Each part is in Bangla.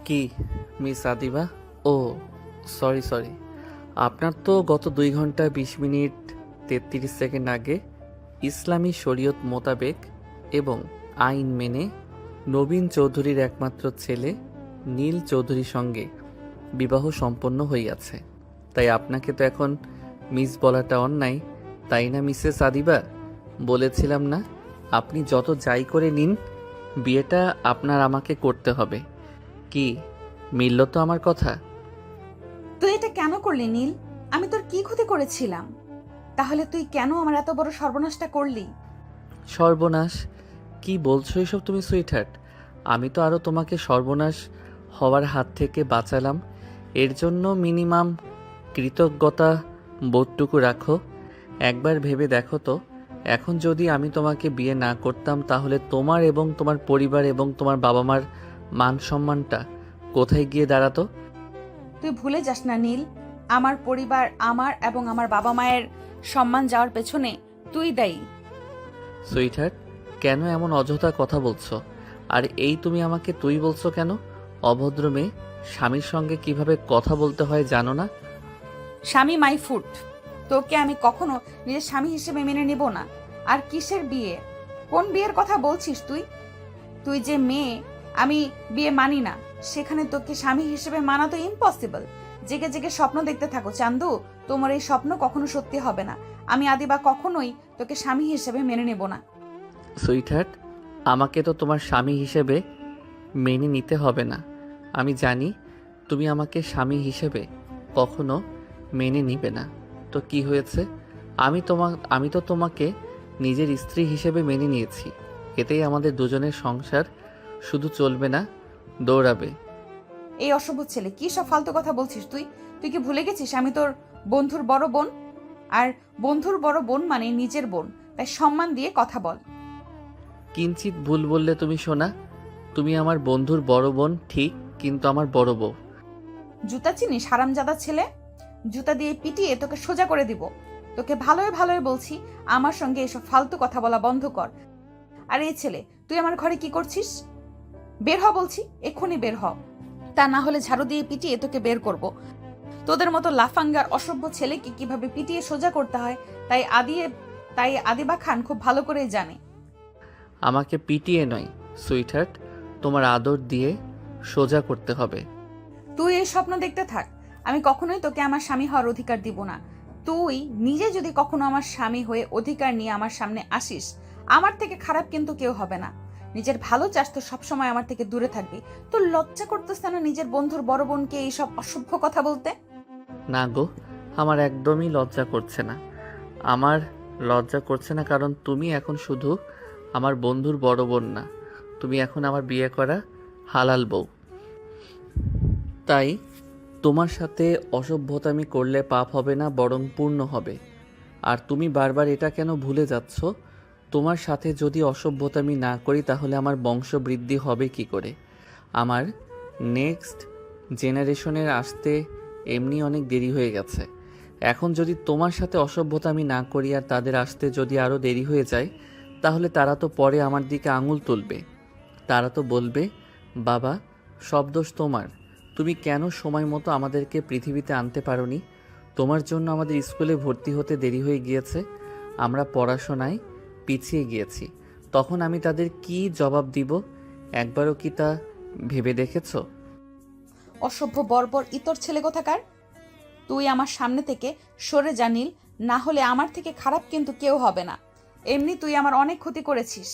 কি মিস আদিবা? ও সরি সরি, আপনার তো গত 2 ঘন্টা 20 মিনিট 33 সেকেন্ড আগে ইসলামী শরীয়ত মোতাবেক এবং আইন মেনে নবীন চৌধুরীর একমাত্র ছেলে নীল চৌধুরীর সঙ্গে বিবাহ সম্পন্ন হইয়াছে। তাই আপনাকে তো এখন মিস বলাটা অন্যায়, তাই না মিসেস আদিবা? বলেছিলাম না, আপনি যত যাই করে নিন, বিয়েটা আপনার আমাকে করতে হবে। কি মিলল তো আমার কথা? তুই এটা কেন করলি নীল? আমি তোর কি ক্ষতি করেছিলাম? তাহলে তুই কেন আমার এত বড় সর্বনাশটা করলি? সর্বনাশ? কি বলছো এসব তুমি সুইটহার্ট? আমি তো আরও তোমাকে সর্বনাশ হওয়ার হাত থেকে বাঁচালাম। এর জন্য মিনিমাম কৃতজ্ঞতা বোধটুকু রাখো। একবার ভেবে দেখো তো, এখন যদি আমি তোমাকে বিয়ে না করতাম তাহলে তোমার এবং তোমার পরিবার এবং তোমার বাবা মার মান সম্মানটা কোথায় গিয়ে দাঁড়াতো? তুই ভুলে যাস না নীল, আমার পরিবার, আমার এবং আমার বাবা মায়ের সম্মান যাওয়ার পেছনে তুই দায়ী। সুইটহার্ট, কেন এমন অযথা কথা বলছো? আর এই তুমি আমাকে তুই বলছো কেন? অভদ্র মেয়ে, স্বামীর সঙ্গে কিভাবে কথা বলতে হয় জানো না? স্বামী মাই ফুট। তোকে আমি কখনো নিজের স্বামী হিসেবে মেনে নেব না। আর কিসের বিয়ে? কোন বিয়ের কথা বলছিস তুই? তুই যে মেয়ে, আমি বিয়ে মানি না, সেখানে তোকে স্বামী হিসেবে মানা তো ইম্পসিবল। জেগে জেগে স্বপ্ন দেখতে থাকো চান্দু, তোমার এই স্বপ্ন কখনো সত্যি হবে না। আমি আদিবা কখনোই তোকে স্বামী হিসেবে মেনে নেব না। সুইটহার্ট, আমাকে তো তোমার স্বামী হিসেবে মেনে নিতে হবে না। আমি জানি তুমি আমাকে স্বামী হিসেবে কখনো মেনে নিবে না। তো কি হয়েছে? আমি তো তোমাকে নিজের স্ত্রী হিসেবে মেনে নিয়েছি। এতেই আমাদের দুজনের সংসার শুধু চলবে না, দৌড়াবে। এই অসভ্য ছেলে, কি সব ফালতু কথা বলছিস তুই? তুই কি ভুলে গেছিস আমি তোর বন্ধুর বড় বোন? আর বন্ধুর বড় বোন মানে নিজের বোন, তাই সম্মান দিয়ে কথা বল। কিঞ্চিত ভুল বললে তুমি সোনা। তুমি আমার বন্ধুর বড় বোন ঠিক, কিন্তু আমার বড় বউ। জুতা চিনিস হারামজাদা ছেলে? জুতা দিয়ে পিটিয়ে তোকে সোজা করে দিব। তোকে ভালোই ভালোই বলছি, আমার সঙ্গে এসব ফালতু কথা বলা বন্ধ কর। আর এই ছেলে, তুই আমার ঘরে কি করছিস? বের হ বলছি, এক্ষুনি বের হ। তা না হলে ঝাড়ু দিয়ে পিটিয়ে তোকে বের করব। তোদের মতো লাফাঙ্গার অসভ্য ছেলেকে কিভাবে পিটিয়ে সোজা করতে হয় তাই আদিবা খান খুব ভালো করেই জানে। আমাকে পিটিয়ে নয় সুইটহার্ট, তোমার আদর দিয়ে সোজা করতে হবে। তুই এই স্বপ্ন দেখতে থাক, আমি কখনোই তোকে আমার স্বামী হওয়ার অধিকার দিব না। তুই নিজে যদি কখনো আমার স্বামী হয়ে অধিকার নিয়ে আমার সামনে আসিস, আমার থেকে খারাপ কিন্তু কেউ হবে না। নিজের ভালো চাস তো সবসময় আমার থেকে দূরে থাকবি। তোর লজ্জা করতেছে না নিজের বন্ধুর বড় বোনকে এইসব অসভ্য কথা বলতে? না গো, আমার একদমই লজ্জা করছে না। আমার লজ্জা করছে না কারণ তুমি এখন শুধু আমার বন্ধুর বড় বোন না, তুমি এখন আমার বিয়ে করা হালাল বউ। তাই তোমার সাথে অসভ্যতামি করলে পাপ হবে না, বরং পূর্ণ হবে। আর তুমি বারবার এটা কেন ভুলে যাচ্ছ? তোমার সাথে যদি অসভ্যতামি না করি তাহলে আমার বংশবৃদ্ধি হবে কি করে? আমার নেক্সট জেনারেশনের আসতে এমনি অনেক দেরি হয়ে গেছে। এখন যদি তোমার সাথে অসভ্যতামি না করি আর তাদের আসতে যদি আরও দেরি হয়ে যায়, তাহলে তারা তো পরে আমার দিকে আঙুল তুলবে। তারা তো বলবে, বাবা, সব দোষ তোমার। তুমি কেন সময় মতো আমাদেরকে পৃথিবীতে আনতে পারোনি? তোমার জন্য আমাদের স্কুলে ভর্তি হতে দেরি হয়ে গিয়েছে, আমরা পড়াশোনায় পিছিয়ে গিয়েছি। তখন আমি তাদের কি জবাব দিব? একবারও কি তা ভেবে দেখেছো? অসভ্য বর্বর ইতর ছেলে কোথাকার! তুই আমার সামনে থেকে সরে জানিল, না হলে আমার থেকে খারাপ কিন্তু কেউ হবে না। এমনি তুই আমার অনেক ক্ষতি করেছিস।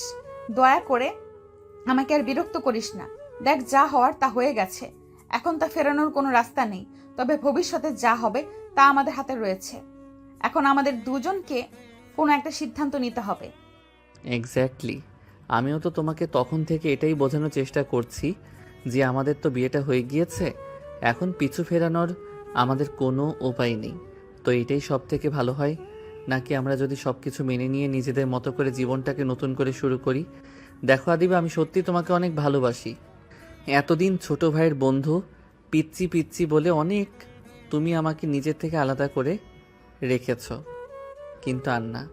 দয়া করে আমাকে আর বিরক্ত করিস না। দেখ, যা হওয়ার তা হয়ে গেছে। এখন তা ফেরানোর কোনো রাস্তা নেই। তবে ভবিষ্যতে যা হবে তা আমাদের হাতে রয়েছে। এখন আমাদের দুজনকে কোনো একটা সিদ্ধান্ত নিতে হবে। এক্স্যাক্টলি, আমিও তো তোমাকে তখন থেকে এটাই বোঝানোর চেষ্টা করছি যে আমাদের তো বিয়েটা হয়ে গিয়েছে, এখন পিছু ফেরানোর আমাদের কোনো উপায় নেই। তো এটাই সব থেকে ভালো হয়, নাকি আমরা যদি সব কিছু মেনে নিয়ে নিজেদের মতো করে জীবনটাকে নতুন করে শুরু করি? দেখো আদিবা, আমি সত্যি তোমাকে অনেক ভালোবাসি। এতদিন ছোট ভাইয়ের বন্ধু পিচ্চি পিচ্চি বলে অনেক তুমি আমাকে নিজের থেকে আলাদা করে রেখেছ, কিন্তু আর না,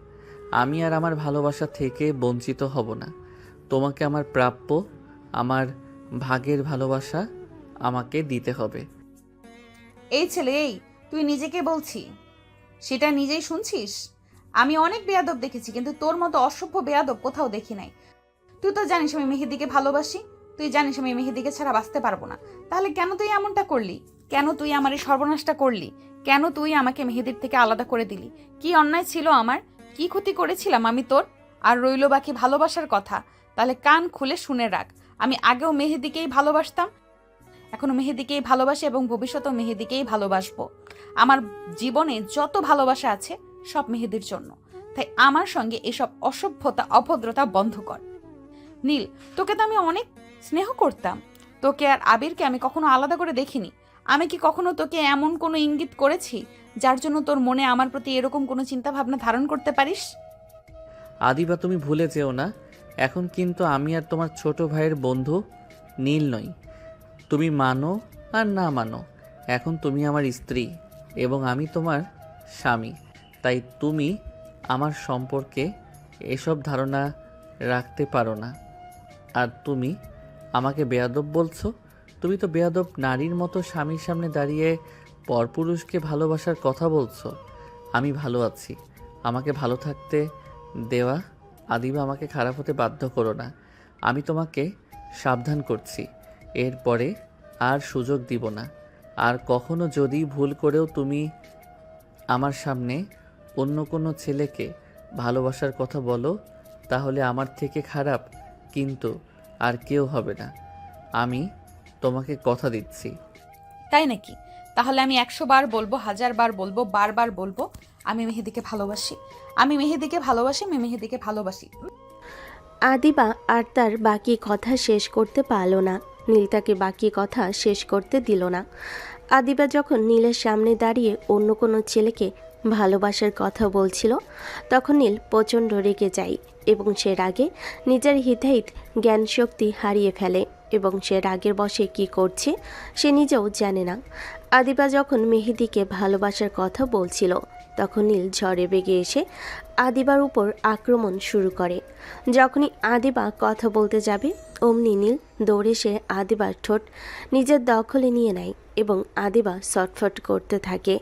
আমি আর আমার ভালোবাসা থেকে বঞ্চিত হব না। তোমাকে আমার প্রাপ্য, আমার ভাগের ভালোবাসা আমাকে দিতে হবে। এই ছেলে এই, তুই নিজেকে বলছি সেটা নিজেই শুনছিস? আমি অনেক বেয়াদব দেখেছি, কিন্তু তোর মতো অসভ্য বেয়াদব কোথাও দেখি নাই। তুই তো জানিস আমি মেহেদিকে ভালোবাসি, তুই জানিস আমি মেহেদিকে ছাড়া বাঁচতে পারবো না। তাহলে কেন তুই এমনটা করলি? কেন তুই আমার এই সর্বনাশটা করলি? কেন তুই আমাকে মেহেদির থেকে আলাদা করে দিলি? কি অন্যায় ছিল আমার? কি ক্ষতি করেছিলাম আমি তোর? আর রইল বাকি ভালোবাসার কথা, তাহলে কান খুলে শুনে রাখ। আমি আগেও মেহেদিকেই ভালোবাসতাম, এখনো মেহেদিকেই ভালোবাসি এবং ভবিষ্যতেও মেহেদিকেই ভালোবাসবো। আমার জীবনে যত ভালোবাসা আছে সব মেহেদির জন্য। তাই আমার সঙ্গে এসব অসভ্যতা অভদ্রতা বন্ধ কর। নীল, তোকে তো আমি অনেক স্নেহ করতাম। তোকে আর আবিরকে আমি কখনো আলাদা করে দেখিনি। আমি কি কখনো তোকে এমন কোনো ইঙ্গিত করেছি যার জন্য তোর মনে আমার প্রতি এরকম কোনো চিন্তা ভাবনা ধারণ করতে পারিস? আদিবা, তুমি ভুলে যেও না, এখন কিন্তু আমি আর তোমার ছোট ভাইয়ের বন্ধু নীল নই। তুমি মানো আর না মানো, এখন তুমি আমার স্ত্রী এবং আমি তোমার স্বামী। তাই তুমি আমার সম্পর্কে এসব ধারণা রাখতে পারো না। আর তুমি আমাকে বেয়াদব বলছো? তুমি তো বেয়াদব নারীর মতো স্বামীর সামনে দাঁড়িয়ে পরপুরুষকে ভালোবাসার কথা বলছো। আমি ভালো আছি, আমাকে ভালো থাকতে দেওয়া। আদিবা, আমাকে খারাপ হতে বাধ্য করো না। আমি তোমাকে সাবধান করছি, এরপরে আর সুযোগ দিব না। আর কখনো যদি ভুল করেও তুমি আমার সামনে অন্য কোনো ছেলেকে ভালোবাসার কথা বলো, তাহলে আমার থেকে খারাপ কিন্তু আর কেউ হবে না। আমি তোমাকে কথা দিচ্ছি। তাই নাকি? তাহলে আমি 100 বার বলবো, 1000 বার বলবো, বারবার বলবো, আমি মেহেদিকে ভালোবাসি, আমি মেহেদিকে ভালোবাসি, আমি মেহেদিকে ভালোবাসি। আদিবা আর তার বাকি কথা শেষ করতে পারল না। নীল তাকে বাকি কথা শেষ করতে দিল না। আদিবা যখন নীলের সামনে দাঁড়িয়ে অন্য কোনো ছেলেকে ভালোবাসার কথা বলছিল, তখন নীল প্রচণ্ড রেগে যায় এবং সে রাগে নিজের হিতাহিত জ্ঞান শক্তি হারিয়ে ফেলে এবং সে রাগের বশে কী করছে সে নিজেও জানে না। আদিবা যখন মেহেদিকে ভালোবাসার কথা বলছিল, তখন নীল ঝড়ে বেগে এসে আদিবার উপর আক্রমণ শুরু করে। যখনই আদিবা কথা বলতে যাবে, অমনি নীল দৌড়ে এসে আদিবার ঠোঁট নিজের দখলে নিয়ে নেয় এবং আদিবা ছটফট করতে থাকে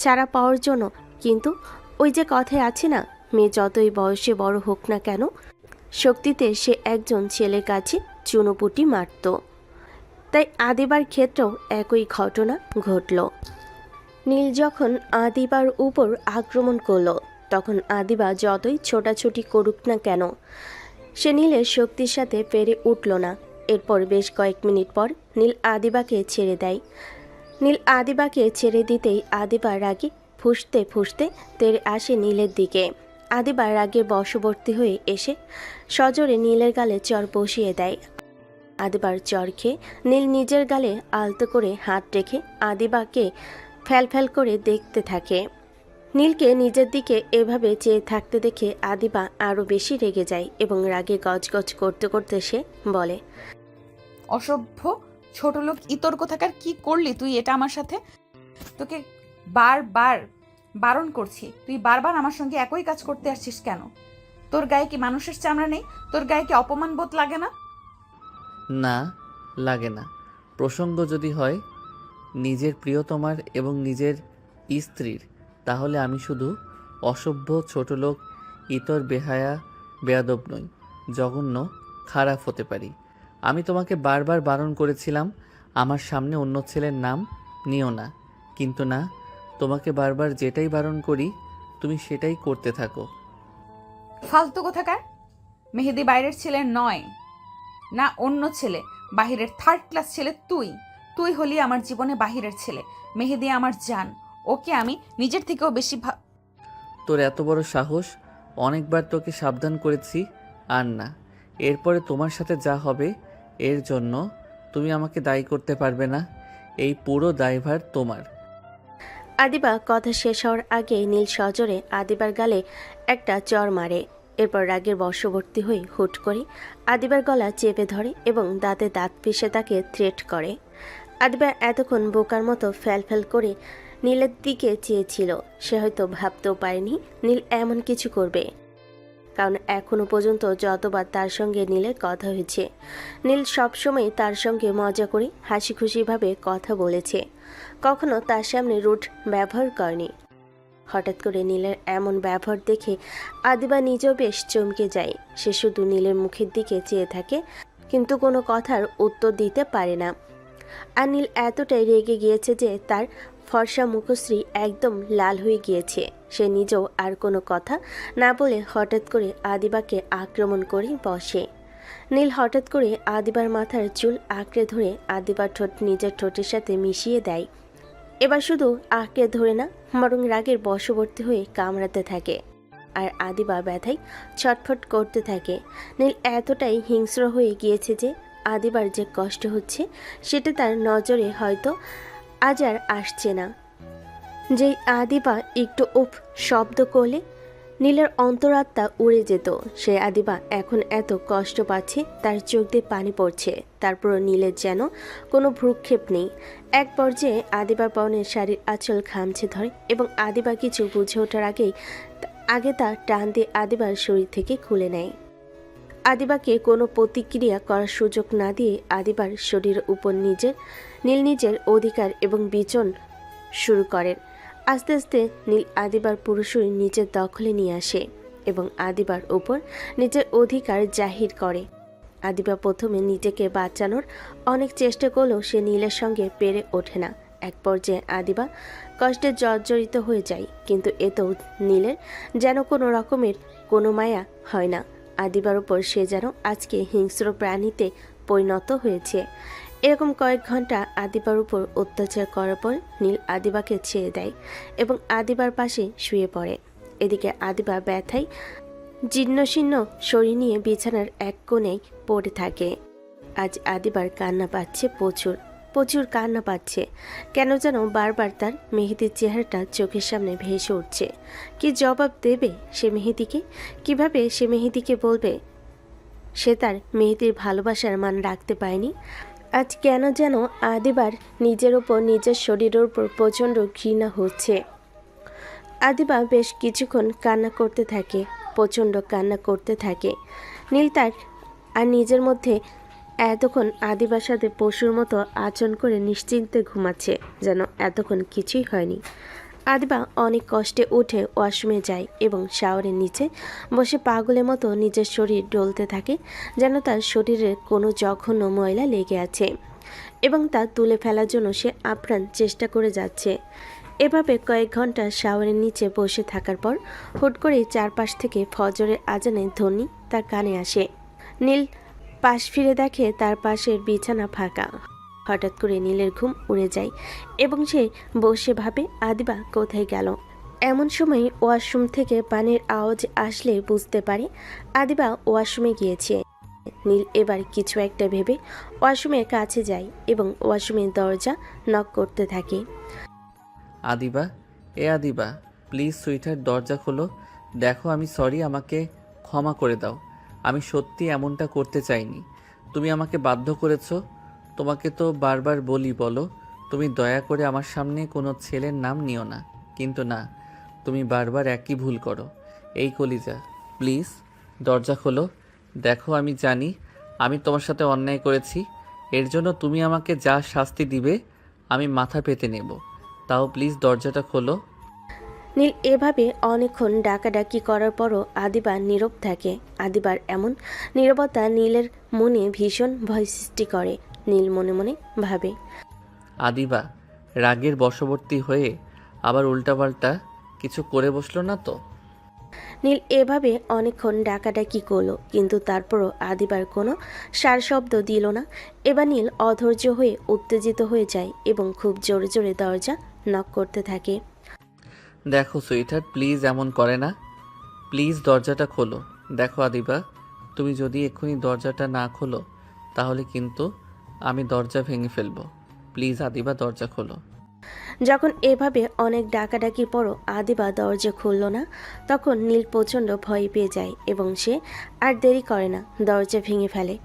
ছাড়া পাওয়ার জন্য। কিন্তু ওই যে কথায় আছে না, মেয়ে যতই বয়সে বড় হোক না কেন, শক্তিতে সে একজন ছেলের কাছে চুনোপুটি মারত। তাই আদিবার ক্ষেত্রেও একই ঘটনা ঘটল। নীল যখন আদিবার উপর আক্রমণ করল, তখন আদিবা যতই ছোটাছুটি করুক না কেন, সে নীলের শক্তির সাথে পেরে উঠল না। এরপর বেশ কয়েক মিনিট পর নীল আদিবাকে ছেড়ে দেয়। নীল আদিবাকে ছেড়ে দিতেই আদিবা রাগে ফুঁসতে ফুঁসতে তেড়ে আসে নীলের দিকে। আদিবা রাগে বশবর্তী হয়ে এসে সজোরে নীলের গালে চর বসিয়ে দেয়। আদিবার চর খেয়ে নীল নিজের গালে আলতো করে হাত রেখে আদিবাকে ফ্যাল করে দেখতে থাকে। নীলকে নিজের দিকে এভাবে চেয়ে থাকতে দেখে আদিবা আরও বেশি রেগে যায় এবং রাগে গজগজ করতে করতে সে বলে, অসভ্য ছোট লোক ইতর কোথাকার, কি করলি তুই এটা আমার সাথে? তোকে বারবার বারণ করছি, তুই বারবার আমার সঙ্গে একই কাজ করতে আসছিস কেন? তোর গায়ে কি মানুষের চামড়া নেই? তোর গায়ে কি অপমান বোধ লাগে না? না, লাগে না। প্রসঙ্গ যদি হয় নিজের প্রিয়তমার এবং নিজের স্ত্রীর, তাহলে আমি শুধু অসভ্য ছোটলোক ইতর বেহায়া বেয়াদব নই, জঘন্য খারাপ হতে পারি। আমি তোমাকে বারবার বারণ করেছিলাম আমার সামনে অন্য ছেলের নাম নিও না, কিন্তু না, তোমাকে বারবার যেটাই বারণ করি তুমি সেটাই করতে থাকো। ফালতু কোথাকার! মেহেদি বাইরের ছেলে নয়, না অন্য ছেলে, বাহিরের থার্ড ক্লাস ছেলে তুই। তুই হলি আমার জীবনে বাহিরের ছেলে। মেহেদি আমার জান, ওকে আমি নিজের থেকেও বেশি তোর এত বড় সাহস! অনেকবার তোকে সাবধান করেছি, আর না। এরপরে তোমার সাথে যা হবে এর জন্য তুমি আমাকে দায়ী করতে পারবে না, এই পুরো দায়ভার তোমার। আদিবা কথা শেষ হওয়ার আগে নীল সজোরে আদিবার গালে একটা চর মারে। এরপর রাগের বশবর্তী হয়ে হুট করে আদিবার গলা চেপে ধরে এবং দাঁতে দাঁত পিষে তাকে থ্রেট করে। আদিবা এতক্ষণ বোকার মতো ফ্যাল করে নীলের দিকে চেয়েছিল। সে হয়তো ভাবতেও পারেনি নীল এমন কিছু করবে। কারণ এখনো পর্যন্ত যতবার তার সঙ্গে নীলের কথা হয়েছে, নীল সবসময় তার সঙ্গে মজা করে হাসি খুশিভাবে কথা বলেছে, কখনো তার সামনে রুট ব্যবহার করেনি। হঠাৎ করে নীলের এমন ব্যবহার দেখে আদিবা নিজেও বেশ চমকে যায়। সে শুধু নীলের মুখের দিকে চেয়ে থাকে, কিন্তু কোনো কথার উত্তর দিতে পারে না। আর নীল এতটাই রেগে গিয়েছে যে তার ফর্সা মুখশ্রী একদম লাল হয়ে গিয়েছে। সে নিজেও আর কোনো কথা না বলে হঠাৎ করে আদিবাকে আক্রমণ করে বসে। নীল হঠাৎ করে আদিবার মাথার চুল আঁকড়ে ধরে আদিবার ঠোঁট নিজের ঠোঁটের সাথে মিশিয়ে দেয়। এবার শুধু আঁকড়ে ধরে না, বরং রাগের বশবর্তী হয়ে কামড়াতে থাকে। আর আদিবা ব্যথায় ছটফট করতে থাকে। নীল এতটাই হিংস্র হয়ে গিয়েছে যে আদিবার যে কষ্ট হচ্ছে সেটা তার নজরে হয়তো আজ আর আসছে না। যেই আদিবা একটু উফ শব্দ করলে নীলের অন্তরাত্মা উড়ে যেত। সে আদিবা এখন এত কষ্ট পাচ্ছে, তার চোখ দিয়ে পানি পড়ছে, তারপর নীলের যেন কোনো ভ্রুক্ষেপ নেই। এক পর্যায়ে আদিবার পরনের শাড়ির আঁচল খামছে ধরে এবং আদিবা কিছু বুঝে ওঠার আগে তা টান দিয়ে আদিবার শরীর থেকে খুলে নেয়। আদিবাকে কোনো প্রতিক্রিয়া করার সুযোগ না দিয়ে আদিবার শরীরের উপর নীল নিজের অধিকার এবং বিচন শুরু করেন। আস্তে আস্তে নীল আদিবার পুরো শরীর নিজের দখলে নিয়ে আসে এবং আদিবার উপর নিজের অধিকার জাহির করে। আদিবা প্রথমে নিজেকে বাঁচানোর অনেক চেষ্টা করলেও সে নীলের সঙ্গে পেরে ওঠে না। এক পর্যায়ে আদিবা কষ্টে জর্জরিত হয়ে যায়, কিন্তু এতেও নীলের যেন কোনো রকমের কোনো মায়া হয় না। আদিবার উপর সে যেন আজকে হিংস্র প্রাণীতে পরিণত হয়েছে। এরকম কয়েক ঘন্টা আদিবার উপর অত্যাচার করার পর নীল আদিবাকে ছেড়ে দেয় এবং আদিবার পাশে শুয়ে পড়ে। এদিকে আদিবা ব্যথায় জীর্ণশীর্ণ শরীর নিয়ে বিছানার এক কোণেই পড়ে থাকে। আজ আদিবার কান্না পাচ্ছে, প্রচুর কান্না পাচ্ছে। কেন যেন বারবার তার মেহেদির চেহারাটা চোখের সামনে ভেসে উঠছে। কি জবাব দেবে সে মেহেদিকে? কিভাবে সে মেহেদিকে বলবে সে তার মেহেদির ভালোবাসার মান রাখতে পারেনি? আজ কেন যেন আদিবার নিজের ওপর, নিজের শরীরের উপর প্রচণ্ড ঘৃণা হচ্ছে। আদিবা বেশ কিছুক্ষণ কান্না করতে থাকে, প্রচণ্ড কান্না করতে থাকে। নীল তার আর নিজের মধ্যে এতক্ষণ আদিবার সাথে পশুর মতো আচরণ করে নিশ্চিন্তে ঘুমাচ্ছে, যেন এতক্ষণ কিছুই হয়নি। আদিবা অনেক কষ্টে উঠে ওয়াশরুমে যায় এবং শাওয়ারের নিচে বসে পাগলের মতো নিজের শরীর ডলতে থাকে, যেন তার শরীরে কোনো জঘন্য ময়লা লেগে আছে এবং তা তুলে ফেলার জন্য সে আপ্রাণ চেষ্টা করে যাচ্ছে। এভাবে কয়েক ঘন্টা শাওয়ারের নিচে বসে থাকার পর হুট করেই চারপাশ থেকে ফজরের আজানের ধ্বনি তার কানে আসে। নীল পাশ ফিরে দেখে তার পাশের বিছানা ফাঁকা। হঠাৎ করে নীলের ঘুম উড়ে যায় এবং সে বসে ভাবে আদিবা কোথায় গেল। এমন সময় ওয়াশরুম থেকে পানির আওয়াজ আসলে বুঝতে পারে আদিবা ওয়াশরুমে গিয়েছে। নীল এবার কিছু একটা ভেবে ওয়াশরুমের কাছে যায় এবং ওয়াশরুমের দরজা নক করতে থাকে। আদিবা, আদিবা, প্লিজ সুইটার দরজা খোলো। দেখো আমি সরি, আমাকে ক্ষমা করে দাও। আমি সত্যি এমনটা করতে চাইনি। তুমি আমাকে বাধ্য করেছো। তোমাকে তো বারবার বলো তুমি দয়া করে আমার সামনে কোনো ছেলের নাম নিও না, কিন্তু না, তুমি বারবার একই ভুল করো। এই কলিজা, প্লিজ দরজা খোলো। দেখো আমি জানি আমি তোমার সাথে অন্যায় করেছি, এর জন্য তুমি আমাকে যা শাস্তি দিবে আমি মাথা পেতে নেব, তাও প্লিজ দরজাটা খোলো। নীল এভাবে অনেকক্ষণ ডাকাডাকি করার পরও আদিবা নীরব থাকে। আদিবার এমন নীরবতা নীলের মনে ভীষণ ভয় সৃষ্টি করে। নীল মনে মনে ভাবে, আদিবা রাগের বশবর্তী হয়ে আবার উল্টাপাল্টা কিছু করে বসলো না তো? নীল এভাবে অনেকক্ষণ ডাকাডাকি করলো, কিন্তু তারপরও আদিবার কোনো সারশব্দ দিল না। এবার নীল অধৈর্য হয়ে উত্তেজিত হয়ে যায় এবং খুব জোরে জোরে দরজা নক করতে থাকে। দেখো সুইটার, প্লিজ এমন করে না, প্লিজ দরজাটা খোলো। দেখো আদিবা, তুমি যদি এক্ষুনি দরজাটা না খোলো তাহলে কিন্তু আমি দরজা ভেঙে ফেলবো। প্লিজ আদিবা দরজা খোলো। যখন এভাবে অনেক ডাকাডাকির পরও আদিবা দরজা খুলল না, তখন নীল প্রচণ্ড ভয় পেয়ে যায় এবং সে আর দেরি করে না, দরজা ভেঙে ফেলে।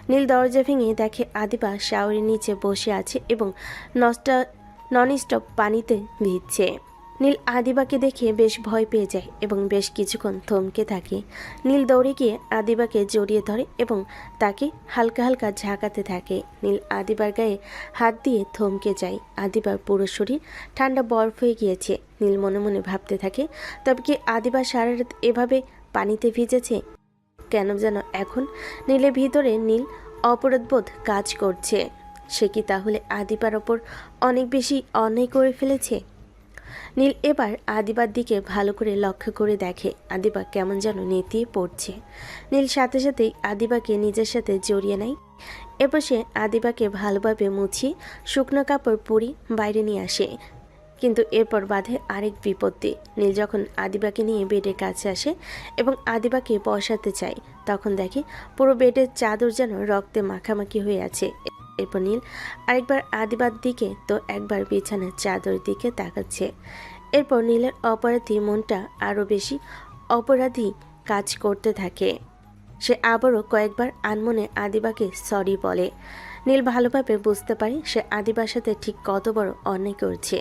নীল দরজা ভেঙে দেখে আদিবা শাওয়ারের নিচে বসে আছে এবং ননস্টপ পানিতে ভিজছে। নীল আদিবাকে দেখে বেশ ভয় পেয়ে যায় এবং বেশ কিছুক্ষণ থমকে থাকে। নীল দৌড়ে গিয়ে আদিবাকে জড়িয়ে ধরে এবং তাকে হালকা হালকা ঝাঁকাতে থাকে। নীল আদিবার গায়ে হাত দিয়ে থমকে যায়। আদিবার পুরো শরীর ঠান্ডা বরফ হয়ে গিয়েছে। নীল মনে মনে ভাবতে থাকে, তবে কি আদিবার সারা রাত এভাবে পানিতে ভিজেছে? কেন যেন এখন নীলের ভিতরে নীল অপরাধবোধ কাজ করছে। সে কি তাহলে আদিবার ওপর অনেক বেশি অন্যায় করে ফেলেছে? নীল এবার আদিবার দিকে ভালো করে লক্ষ্য করে দেখে আদিবা কেমন যেন নেতিয়ে পড়ছে। নীল সাথে সাথেই আদিবাকে নিজের সাথে জড়িয়ে নেয়। এরপর সে আদিবাকে ভালোভাবে মুছিয়ে শুকনো কাপড় পরি বাইরে নিয়ে আসে। কিন্তু এরপর বাধে আরেক বিপত্তি। নীল যখন আদিবাকে নিয়ে বেডের কাছে আসে এবং আদিবাকে বসাতে চায়, তখন দেখে পুরো বেডের চাদর যেন রক্তে মাখামাখি হয়ে আছে। এরপর নীল আরেকবার আদিবার দিকে তো একবার বিছানার চাদর দিকে তাকাচ্ছে। এরপর নীলের অপরাধী মনটা আরও বেশি অপরাধী কাজ করতে থাকে। সে আবারও কয়েকবার আনমনে আদিবাকে সরি বলে। নীল ভালোভাবে বুঝতে পারে সে আদিবার সাথে ঠিক কত বড় অন্যায় করছে।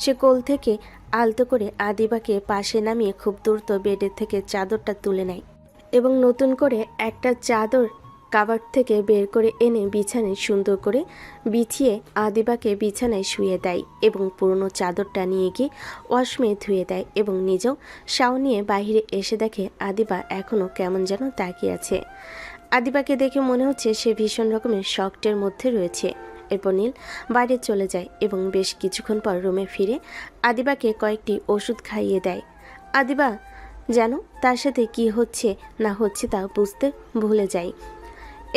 সে কোল থেকে আলতো করে আদিবাকে পাশে নামিয়ে খুব দ্রুত বেডের থেকে চাদরটা তুলে নেয় এবং নতুন করে একটা চাদর কাভার থেকে বের করে এনে বিছানায় সুন্দর করে বিছিয়ে আদিবাকে বিছানায় শুয়ে দেয় এবং পুরনো চাদরটা নিয়ে গিয়ে ওয়াশমে ধুয়ে দেয় এবং নিজেও শাওয়ার নিয়ে বাইরে এসে দেখে আদিবা এখনও কেমন যেন তাকিয়ে আছে। আদিবাকে দেখে মনে হচ্ছে সে ভীষণ রকমের শকটের মধ্যে রয়েছে। এরপর নীল বাইরে চলে যায় এবং বেশ কিছুক্ষণ পর রুমে ফিরে আদিবাকে কয়েকটি ওষুধ খাইয়ে দেয়। আদিবা যেন তার সাথে কি হচ্ছে না হচ্ছে তা বুঝতে ভুলে যায়।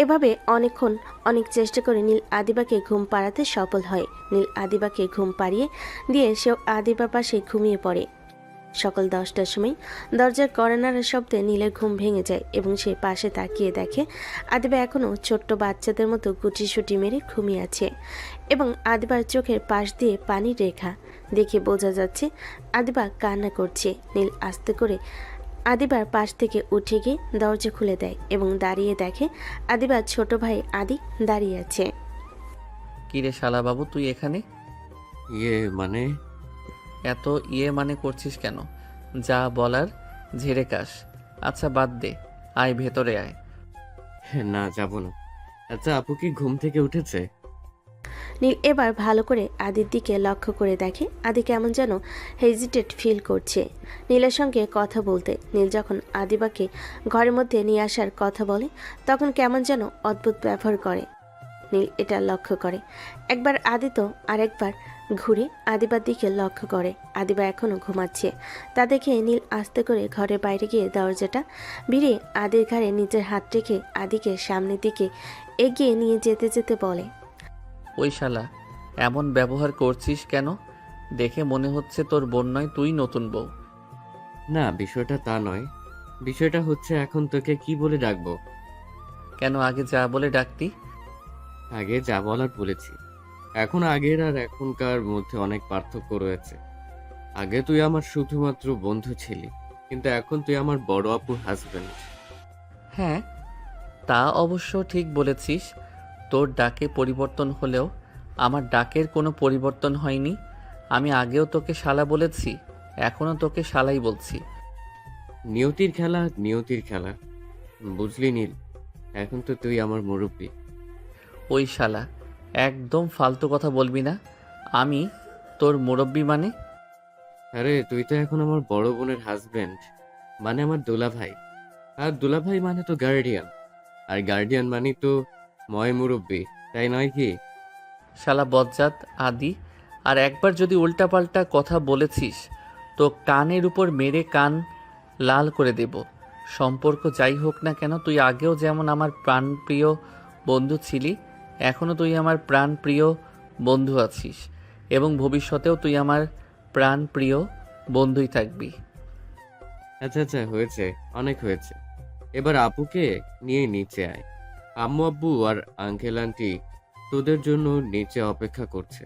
এভাবে অনেকক্ষণ অনেক চেষ্টা করে নীল আদিবাকে ঘুম পাড়াতে সফল হয়। নীল আদিবাকে ঘুম পাড়িয়ে দিয়ে সেও আদিবার পাশে ঘুমিয়ে পড়ে। সকাল 10টার সময় দরজার কড়া নাড়ার শব্দে নীলের ঘুম ভেঙে যায় এবং সে পাশে তাকিয়ে দেখে আদিবা এখনও ছোট্ট বাচ্চাদের মতো গুটিসুটি মেরে ঘুমিয়ে আছে এবং আদিবার চোখের পাশ দিয়ে পানির রেখা দেখে বোঝা যাচ্ছে আদিবা কান্না করছে। নীল আস্তে করে আদিবার পাশ থেকে উঠে গিয়ে দরজা খুলে দেয় এবং দাঁড়িয়ে দেখে আদিবার ছোট ভাই আদি দাঁড়িয়ে আছে। কিরে শালা বাবু, তুই এখানে? মানে এত মানে করছিস কেন? যা বলার ঝেড়ে কাস। আচ্ছা বাদ দে, আয় ভেতরে আয়। না, যাব না। আচ্ছা, আপু কি ঘুম থেকে উঠেছে? নীল এবার ভালো করে আদির দিকে লক্ষ্য করে দেখে আদি কেমন যেন হেজিটেট ফিল করছে নীলের সঙ্গে কথা বলতে। নীল যখন আদিবাকে ঘরের মধ্যে নিয়ে আসার কথা বলে তখন কেমন যেন অদ্ভুত ব্যবহার করে। নীল এটা লক্ষ্য করে। একবার আদি তো আরেকবার ঘুরে আদিবার দিকে লক্ষ্য করে। আদিবা এখনও ঘুমাচ্ছে। তা দেখে নীল আস্তে করে ঘরের বাইরে গিয়ে দরজাটা ভিড়ে আদির ঘাড়ে নিজের হাত রেখে আদিকে সামনের দিকে এগিয়ে নিয়ে যেতে যেতে বলে, ওই শালা, এমন ব্যবহার করছিস কেন? দেখে মনে হচ্ছে তোর বোন নয়, তুই নতুন বউ। না, বিষয়টা তা নয়। বিষয়টা হচ্ছে এখন তোকে কি বলে ডাকবো? কেন আগে যা বলে ডাকতি? আগে যা বলার বলেছি। এখন আগের আর এখনকার মধ্যে অনেক পার্থক্য রয়েছে। আগে তুই আমার শুধুমাত্র বন্ধু ছিলি, কিন্তু এখন তুই আমার বড় আপুর হাজবেন্ড। হ্যাঁ, তা অবশ্য ঠিক বলেছিস। তোর ডাকে পরিবর্তন হলেও আমার ডাকের কোনো পরিবর্তন হয়নি। আমি আগেও তোকে শালা বলেছি, এখনও তোকে শালাই বলছি। নিয়তির খেলা নিয়তির খেলা, বুঝলি নীল? এখন তো তুই আমার মুরব্বী। ওই শালা, একদম ফালতু কথা বলবি না। আমি তোর মুরব্বি মানে? আরে তুই তো এখন আমার বড় বোনের হাজবেন্ড, মানে আমার দুলাভাই। আর দুলাভাই মানে তো গার্ডিয়ান, আর গার্ডিয়ান মানে তো ময় মুরব্বী, তাই নয় কি? শালা বজ্জাত আদি, আর একবার যদি উল্টাপাল্টা কথা বলেছিস তো কানের উপর মেরে কান লাল করে দেব। সম্পর্ক যাই হোক না কেন, তুই আগেও যেমন আমার প্রাণপ্রিয় বন্ধু ছিলি, এখনও তুই আমার প্রাণপ্রিয় বন্ধু আছিস এবং ভবিষ্যতেও তুই আমার প্রাণপ্রিয় বন্ধুই থাকবি। আচ্ছা আচ্ছা, হয়েছে, অনেক হয়েছে। এবার আপুকে নিয়ে নিচে আয়। আম্মু আব্বু আর আঙ্কেল আন্টি তোদের জন্য নিচে অপেক্ষা করছে।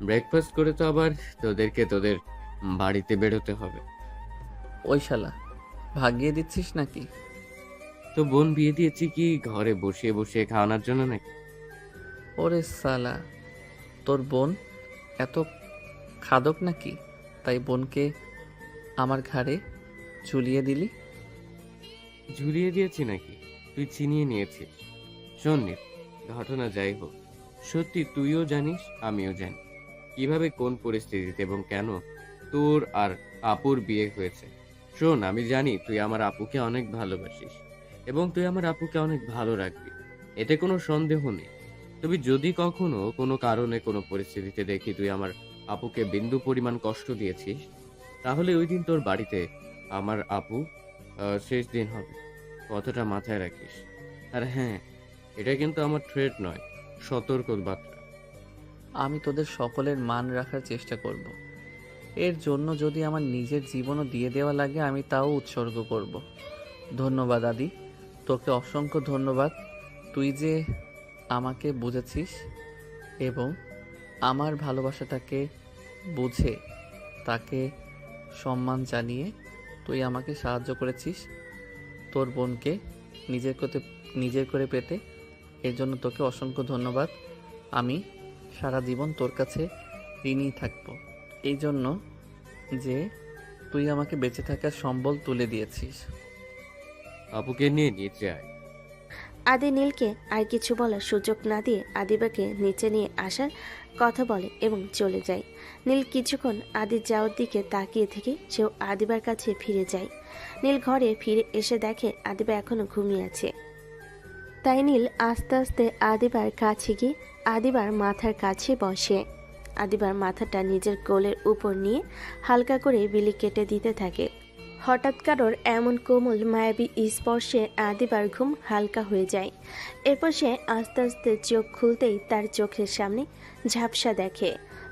ব্রেকফাস্ট করে তো আবার তোদেরকে তোদের বাড়িতে বেরোতে হবে। ওই শালা, ভাগিয়ে দিচ্ছিস নাকি? তো বোন বিয়ে দিয়েছি কি ঘরে বসিয়ে বসিয়ে খাওয়ানোর জন্য নাকি? ওরে শালা, তোর বোন এত খাদক নাকি? তাই বোনকে আমার ঘাড়ে ঝুলিয়ে দিলি। ঝুলিয়ে দিয়েছি নাকি? তুই ছিনিয়ে নিয়েছিস। শোন নীল, ঘটনা যাই হোক, সত্যি তুইও জানিস আমিও জানি কিভাবে কোন পরিস্থিতিতে এবং কেন তোর আর আপুর বিয়ে হয়েছে। শোন, আমি জানি তুই আমার আপুকে অনেক ভালোবাসিস এবং তুই আমার আপুকে অনেক ভালো রাখবি, এতে কোনো সন্দেহ নেই। তবে যদি কখনো কোনো কারণে কোনো পরিস্থিতিতে দেখি তুই আমার আপুকে বিন্দু পরিমাণ কষ্ট দিয়েছিস, তাহলে ওই দিন তোর বাড়িতে আমার আপু শেষ দিন হবে। কথাটা মাথায় রাখিস। আর হ্যাঁ, এটা কিন্তু আমার থ্রেট নয়, সতর্ক বার্তা। আমি তোদের সকলের মান রাখার চেষ্টা করব। এর জন্য যদি আমার নিজের জীবনও দিয়ে দেওয়া লাগে আমি তাও উৎসর্গ করব। ধন্যবাদ আদি, তোকে অসংখ্য ধন্যবাদ। তুই যে আমাকে বুঝেছিস এবং আমার ভালোবাসাটাকে বুঝে তাকে সম্মান জানিয়ে তুই আমাকে সাহায্য করেছিস তোর বোনকে নিজের করে পেতে। এর জন্য তোকে অসংখ্য ধন্যবাদ। আমি সারা জীবন তোর কাছে ঋণী থাকব এই জন্য যে তুই আমাকে বেঁচে থাকার সম্বল তুলে দিয়েছিস। আপুকে নিয়ে নিচে আয়। আদি নীলকে আর কিছু বলার সুযোগ না দিয়ে আদিবাকে নিচে নিয়ে আসার কথা বলে এবং চলে যায়। নীল কিছুক্ষণ আদির যাওয়ার দিকে তাকিয়ে থেকে সেও আদিবার কাছে ফিরে যায়। নীল ঘরে ফিরে এসে দেখে আদিবা এখনো ঘুমিয়ে আছে। তাই নীল আস্তে আস্তে আদিবার কাছে গিয়ে আদিবার মাথার কাছে বসে। আদিবার মাথাটা নিজের কোলের উপর নিয়ে হালকা করে বিলি কেটে দিতে থাকে। হঠাৎ কারোর এমন কোমল মায়াবী স্পর্শে আদিবার ঘুম হালকা হয়ে যায়। এরপর সে আস্তে আস্তে চোখ খুলতেই তার চোখের সামনে ঝাপসা দেখে।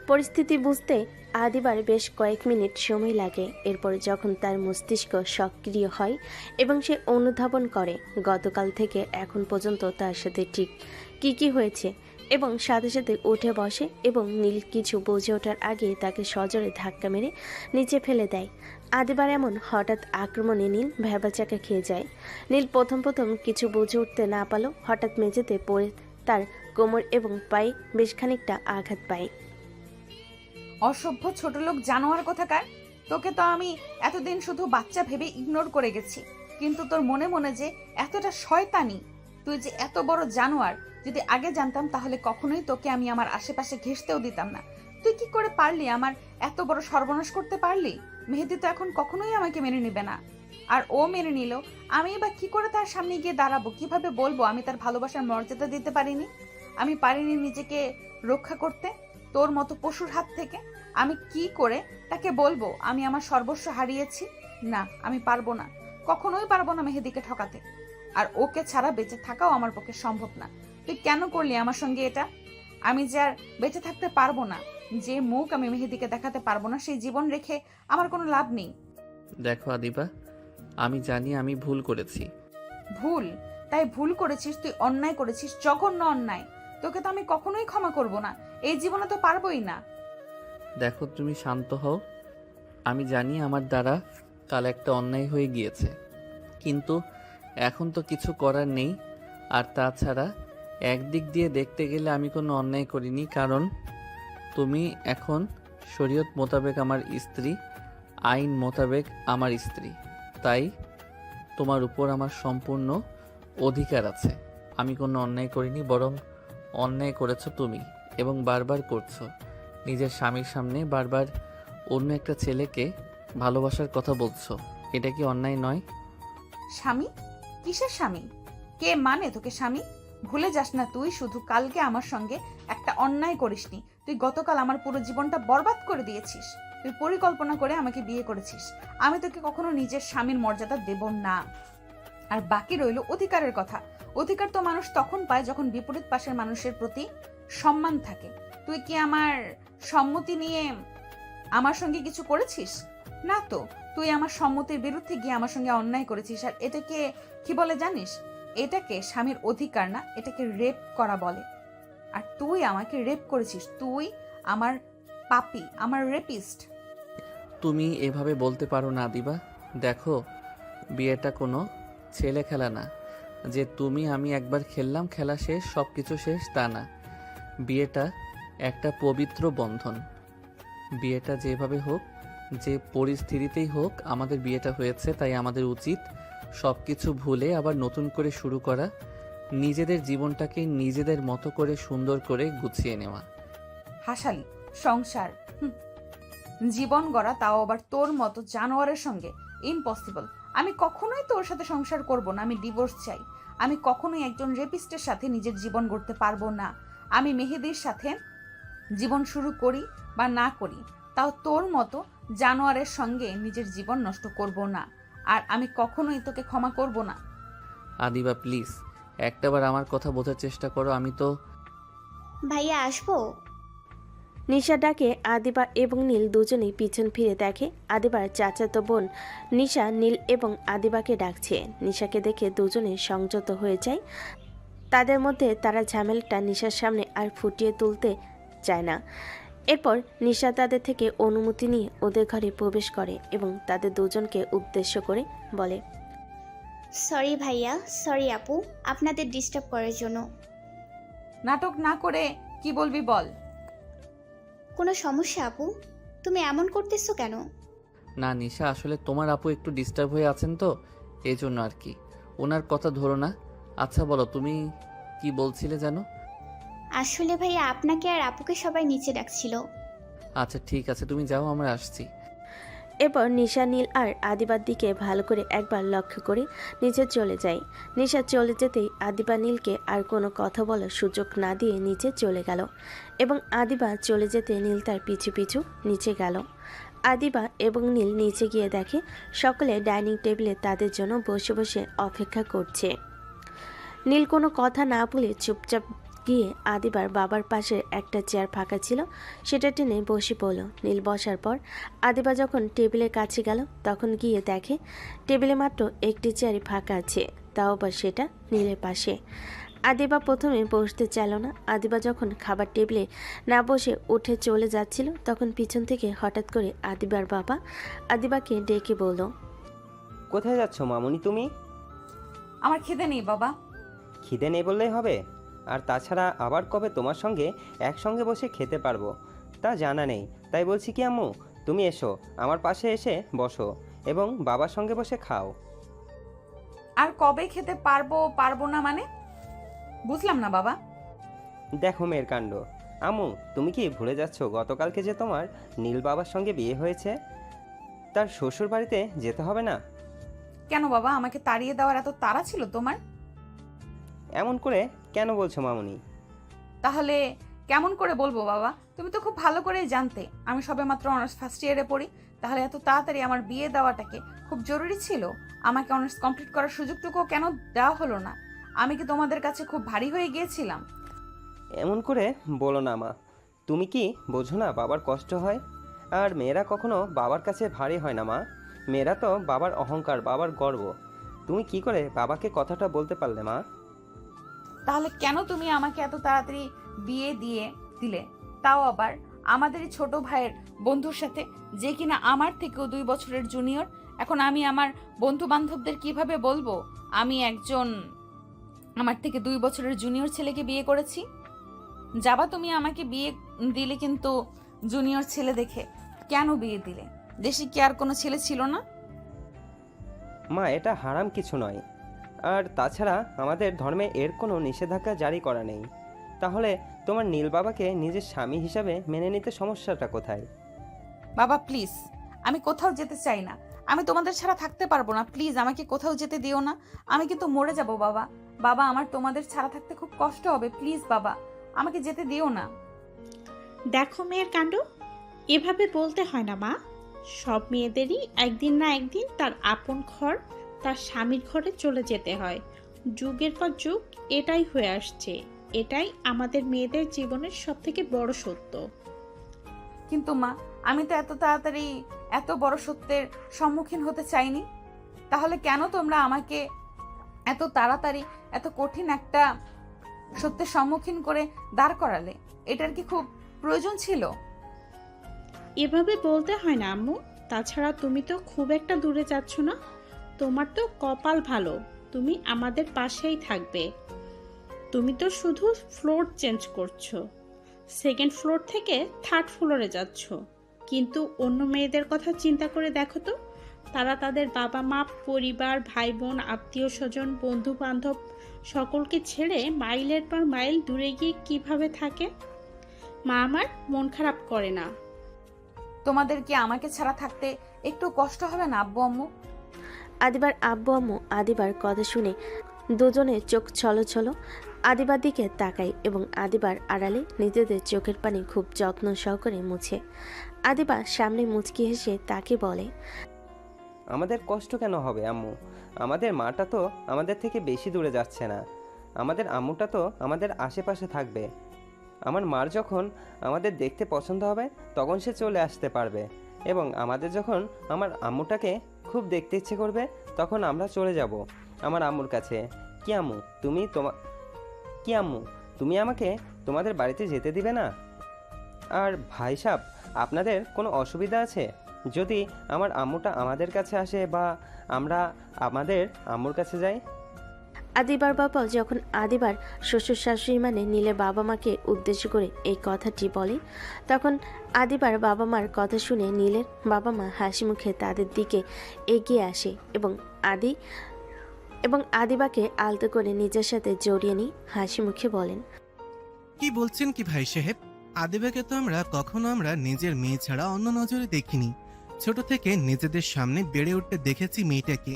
পরিস্থিতি বুঝতে আদিবার বেশ কয়েক মিনিট সময় লাগে। এরপর যখন তার মস্তিষ্ক সক্রিয় হয় এবং সে অনুধাবন করে গতকাল থেকে এখন পর্যন্ত তার সাথে ঠিক কি হয়েছে এবং সাথে সাথে উঠে বসে এবং নীল কিছু বুঝে ওঠার আগে তাকে সজোরে ধাক্কা মেরে নিচে ফেলে দেয়। আদিবার এমন হঠাৎ আক্রমণে নীল ভ্যাবাচাকা খেয়ে যায়। নীল প্রথম কিছু বুঝে উঠতে না পারলেও হঠাৎ মেঝেতে পড়ে তার কোমর এবং পায়ে বেশ খানিকটা আঘাত পায়। অসভ্য ছোট লোক জানোয়ার কোথাকার! তোকে তো আমি এতদিন শুধু বাচ্চা ভেবে ইগনোর করে গেছি, কিন্তু তোর মনে মনে যে এতটা শয়তানি, তুই যে এত বড় জানোয়ার, যদি আগে জানতাম তাহলে কখনোই তোকে আমি আমার আশেপাশে ঘেঁষতেও দিতাম না। তুই কি করে পারলি আমার এত বড় সর্বনাশ করতে পারলি? মেহেদি তো এখন কখনোই আমাকে মেনে নেবে না, আর ও মেনে নিল আমি বা কি করে তার সামনে গিয়ে দাঁড়াবো? কিভাবে বলবো আমি তার ভালোবাসার মর্যাদা দিতে পারিনি? আমি পারিনি নিজেকে রক্ষা করতে তোর মতো পশুর হাত থেকে। আমি কি করে তাকে বলবো আমি আমার সর্বস্ব হারিয়েছি? না, আমি পারবো না, কখনোই পারবো না মেহেদিকে ঠকাতে। আর ওকে ছাড়া বেঁচে থাকাও আমার পক্ষে সম্ভব না। তুই কেন করলি আমার সঙ্গে এটা? আমি যে আর বেঁচে থাকতে পারবো না, যে মুখ আমি মেহেদিকে দেখাতে পারবো না, সেই জীবন রেখে আমার কোনো লাভ নেই। দেখো আদিবা, আমি জানি আমি ভুল করেছি। ভুল? তাই ভুল করেছিস, তুই অন্যায় করেছিস, জঘন্য অন্যায়। তোকে তো আমি কখনোই ক্ষমা করব না, এই জীবনে তো পারবোই না। দেখো তুমি শান্ত হও। আমি জানি আমার দ্বারা কাল একটা অন্যায় হয়ে গিয়েছে, কিন্তু এখন তো কিছু করার নেই। আর তাছাড়া একদিক দিয়ে দেখতে গেলে আমি কোনো অন্যায় করিনি, কারণ তুমি এখন শরীয়ত মোতাবেক আমার স্ত্রী, আইন মোতাবেক আমার স্ত্রী। তাই তোমার উপর আমার সম্পূর্ণ অধিকার আছে। আমি কোনো অন্যায় করিনি, বরং অন্যায় করেছো তুমি, এবং বারবার করছো। নিজের স্বামীর সামনে বারবার অন্য একটা ছেলেকে ভালোবাসার কথা বলছো, এটা কি অন্যায় নয়? স্বামী? কিসের স্বামী? কে মানে তোকে স্বামী? ভুলে যাস না, তুই শুধু কালকে আমার সঙ্গে একটা অন্যায় করিসনি, তুই গতকাল আমার পুরো জীবনটা বরবাদ করে দিয়েছিস। তুই পরিকল্পনা করে আমাকে বিয়ে করেছিস। আমি তোকে কখনো নিজের স্বামীর মর্যাদা দেব না। আর বাকি রইল অধিকারের কথা। অধিকার তো মানুষ তখন পায় যখন বিপরীত পাশের মানুষের প্রতি সম্মান থাকে। তুই কি আমার সম্মতি নিয়ে আমার সঙ্গে কিছু করেছিস? না তো, তুই আমার সম্মতির বিরুদ্ধে গিয়ে আমার সঙ্গে অন্যায় করেছিস। আর এটাকে কি বলে জানিস? এটাকে স্বামীর অধিকার না, এটাকে রেপ করা বলে। আর তুই আমাকে রেপ করেছিস, তুই আমার পাপী, আমার রেপিস্ট। তুমি এভাবে বলতে পারো না দিবা। দেখো, বিয়েটা কোনো ছেলে খেলা না যে তুমি আমি একবার খেললাম, খেলা শেষ, সব কিছু শেষ, তা না। বিয়েটা একটা পবিত্র বন্ধন। বিয়েটা যেভাবে হোক যে পরিস্থিতিতেই হোক আমাদের বিয়েটা হয়েছে, তাই আমাদের উচিত সব কিছু ভুলে আবার নতুন করে শুরু করা, নিজেদের জীবনটাকে নিজেদের মতো করে সুন্দর করে গুছিয়ে নেওয়া। হাসালি সংসার, জীবন গড়া, তাও আবার তোর মতো জানোয়ারের সঙ্গে, ইম্পসিবল। আমি কখনোই তোর সাথে সংসার করব না, আমি ডিভোর্স চাই। আমি কখনোই একজন রেপিস্টের সাথে নিজের জীবন গড়তে পারবো না। আমি মেহেদির সাথে জীবন শুরু করি বা না করি, তাও তোর মতো জানোয়ারের সঙ্গে নিজের জীবন নষ্ট করব না। আর আমি কখনোই তোকে ক্ষমা করব না। আদিবা প্লিজ একটাবার আমার কথা বোঝার চেষ্টা করো। আমি তো ভাইয়া আসবো? নিশা ডাকে আদিবা এবং নীল দুজনেই পিছন ফিরে দেখে আদিবার চাচাতো বোন নিশা নীল এবং আদিবাকে ডাকছে। নিশাকে দেখে দুজনে সংযত হয়ে যায়। তাদের মধ্যে তারা ঝামেলাটা নিশার সামনে আর ফুটিয়ে তুলতে চায় না। এরপর নিশা তাদের থেকে অনুমতি নিয়ে ওদের ঘরে প্রবেশ করে এবং তাদের দুজনকে উদ্দেশ্য করে বলে, সরি ভাইয়া, সরি আপু, আপনাদের ডিস্টার্ব করার জন্য। নাটক না করে কি বলবি বল। কোনো সমস্যা আপু? তুমি এমন করতেছো কেন? না নিশা, আসলে তোমার আপু একটু ডিস্টার্ব হয়ে আছেন তো, এই জন্য আর কি। ওনার কথা ধরো না। আচ্ছা বলো, তুমি কি বলছিলে যেন? আসলে ভাইয়া আপনাকে আর আপুকে সবাই নিচে ডাকছিল। আচ্ছা ঠিক আছে, তুমি যাও, আমরা আসছি। এরপর নিশা নীল আর আদিবার দিকে ভালো করে একবার লক্ষ্য করে নিচে চলে যায়। নিশা চলে যেতেই আদিবা নীলকে আর কোনো কথা বলার সুযোগ না দিয়ে নিচে চলে গেল এবং আদিবা চলে যেতে নীল তার পিছু পিছু নিচে গেল। আদিবা এবং নীল নিচে গিয়ে দেখে সকলে ডাইনিং টেবিলে তাদের জন্য বসে বসে অপেক্ষা করছে। নীল কোনো কথা না বলে চুপচাপ গিয়ে আদিবার বাবার পাশে একটা চেয়ার ফাঁকা ছিল, সেটা টেনে বসে পড়ল। নীল বসার পর আদিবা যখন টেবিলের কাছে গেল তখন গিয়ে দেখে টেবিলে মাত্র একটি চেয়ারই ফাঁকা আছে, তাও আবার সেটা নীলের পাশে। আদিবা প্রথমে বসতে চাইল না। আদিবা যখন খাবার টেবিলে না বসে উঠে চলে যাচ্ছিল তখন পিছন থেকে হঠাৎ করে আদিবার বাবা আদিবাকে ডেকে বলল, কোথায় যাচ্ছ মামুনি তুমি? আমার খিদে নেই বাবা। খিদে নেই বললেই হবে? আর তাছাড়া আবার কবে তোমার সঙ্গে একসঙ্গে বসে খেতে পারবো তা জানা নেই। তাই বলছি কি আম্মু, তুমি এসো, আমার পাশে এসে বসো এবং বাবার সঙ্গে বসে খাও। আর কবে খেতে পারবো পারবো না মানে বুঝলাম না বাবা। দেখো মেয়ের কাণ্ড। আম্মু, তুমি কি ভুলে যাচ্ছ গতকালকে যে তোমার নীল বাবার সঙ্গে বিয়ে হয়েছে? তার শ্বশুর বাড়িতে যেতে হবে না? কেন বাবা, আমাকে তাড়িয়ে দেওয়ার এত তাড়া ছিল তোমার? এমন করে কেন বলছো মামুনি? তাহলে কেমন করে বলবো বাবা? তুমি তো খুব ভালো করেই জানতে আমি সবেমাত্র অনার্স ফার্স্ট ইয়ারে পড়ি। তাহলে এত তাড়াতাড়ি আমার বিয়ে দেওয়াটাকে খুব জরুরি ছিল? আমাকে অনার্স কমপ্লিট করার সুযোগটুকুও কেন দেওয়া হলো না? আমি কি তোমাদের কাছে খুব ভারী হয়ে গিয়েছিলাম? এমন করে বলো না মা। তুমি কি বোঝো না বাবার কষ্ট হয়? আর মেয়েরা কখনো বাবার কাছে ভারী হয় না মা। মেয়েরা তো বাবার অহংকার, বাবার গর্ব। তুমি কি করে বাবাকে কথাটা বলতে পারলে মা? তাহলে কেন তুমি আমাকে এত তাড়াতাড়ি বিয়ে দিয়ে দিলে, তাও আবার আমাদেরই ছোট ভাইয়ের বন্ধুর সাথে, যে কিনা আমার থেকেও 2 বছরের জুনিয়র? এখন আমি আমার বন্ধু বান্ধবদের কিভাবে বলবো আমি একজন আমার থেকে 2 বছরের জুনিয়র ছেলেকে বিয়ে করেছি? যাবা তুমি আমাকে বিয়ে দিলে, কিন্তু জুনিয়র ছেলে দেখে কেন বিয়ে দিলে? দেশে কি আর কোনো ছেলে ছিল না? মা, এটা হারাম কিছু নয়। আর তাছাড়া আমাদের ধর্মে এর কোনো নিষেধাজ্ঞা জারি করা নেই। তাহলে তোমার নীল বাবাকে নিজের স্বামী হিসাবে মেনে নিতে সমস্যাটা কোথায়? বাবা প্লিজ, আমি কোথাও যেতে চাই না। আমি তোমাদের ছাড়া থাকতে পারবো না। প্লিজ আমাকে কোথাও যেতে দিও না। আমি কিন্তু মরে যাব বাবা। বাবা, আমার তোমাদের ছাড়া থাকতে খুব কষ্ট হবে। প্লিজ বাবা, আমাকে যেতে দিও না। দেখো মেয়ের কাণ্ড, এভাবে বলতে হয় না মা। সব মেয়েদেরই একদিন না একদিন তার আপন ঘর, তার স্বামীর ঘরে চলে যেতে হয়। যুগের পর যুগ এটাই হয়ে আসছে। এটাই আমাদের মেয়েদের জীবনের সবথেকে বড় সত্য। কিন্তু মা, আমি তো এত তাড়াতাড়ি এত বড় সত্যের সম্মুখীন হতে চাইনি। তাহলে কেন তোমরা আমাকে এত তাড়াতাড়ি এত কঠিন একটা সত্যের সম্মুখীন করে দাঁড় করালে? এটার কি খুব প্রয়োজন ছিল? এভাবে বলতে হয় না আম্মু। তাছাড়া তুমি তো খুব একটা দূরে যাচ্ছ না। তোমার তো কপাল ভালো, তুমি আমাদের পাশেই থাকবে। তুমি তো শুধু ফ্লোর চেঞ্জ করছো, 2nd ফ্লোর থেকে 3rd ফ্লোরে যাচ্ছ। কিন্তু অন্য মেয়েদের কথা চিন্তা করে দেখো তো, তারা তাদের বাবা মা, পরিবার, ভাই বোন, আত্মীয় স্বজন, বন্ধু বান্ধব সকলকে ছেড়ে মাইলের পর মাইল দূরে গিয়ে কিভাবে থাকে। মা আমার মন খারাপ করে না। তোমাদের কি আমাকে ছাড়া থাকতে একটু কষ্ট হবে না আব্বু আম্মু? আদিবার আব্বু আম্মু আদিবার কথা শুনে দুজনের চোখ ছলছল। আদিবার দিকে তাকায় এবং আদিবার আড়ালে নিজেদের চোখের পানি খুব যত্ন সহকারে মুছে। আদিবা সামনে মুচকি হেসে তাকে বলে, আমাদের কষ্ট কেন হবে আম্মু? আমাদের মাটা তো আমাদের থেকে বেশি দূরে যাচ্ছে না। আমাদের আম্মুটা তো আমাদের আশেপাশে থাকবে। আমার মার যখন আমাদের দেখতে পছন্দ হবে তখন সে চলে আসতে পারবে, এবং আমাদের যখন আমার আম্মুটাকে খুব দেখতে ইচ্ছে করবে তখন আমরা চলে যাব আমার আম্মুর কাছে। কি আম্মু তুমি আমাকে তোমাদের বাড়িতে যেতে দিবে না? আর ভাই সাহেব, আপনাদের কোনো অসুবিধা আছে যদি আমার আম্মুটা আমাদের কাছে আসে বা আমরা আমাদের আম্মুর কাছে যাই? আদিবার বাবা যখন আদিবার শ্বশুর শাশুড়ি মানে নীলের বাবা মাকে উদ্দেশ্য করে এই কথাটি বলে, তখন আদিবার বাবা মার কথা শুনে নীলের বাবা মা হাসি মুখে তাদের দিকে এগিয়ে আসে এবং আদিবাকে আলতো করে নিজের সাথে জড়িয়ে নিয়ে হাসি মুখে বলেন, কি বলছেন কি ভাই সাহেব? আদিবাকে তো আমরা নিজের মেয়ে ছাড়া অন্য নজরে দেখিনি। ছোট থেকে নিজেদের সামনে বেড়ে উঠতে দেখেছি মেয়েটাকে।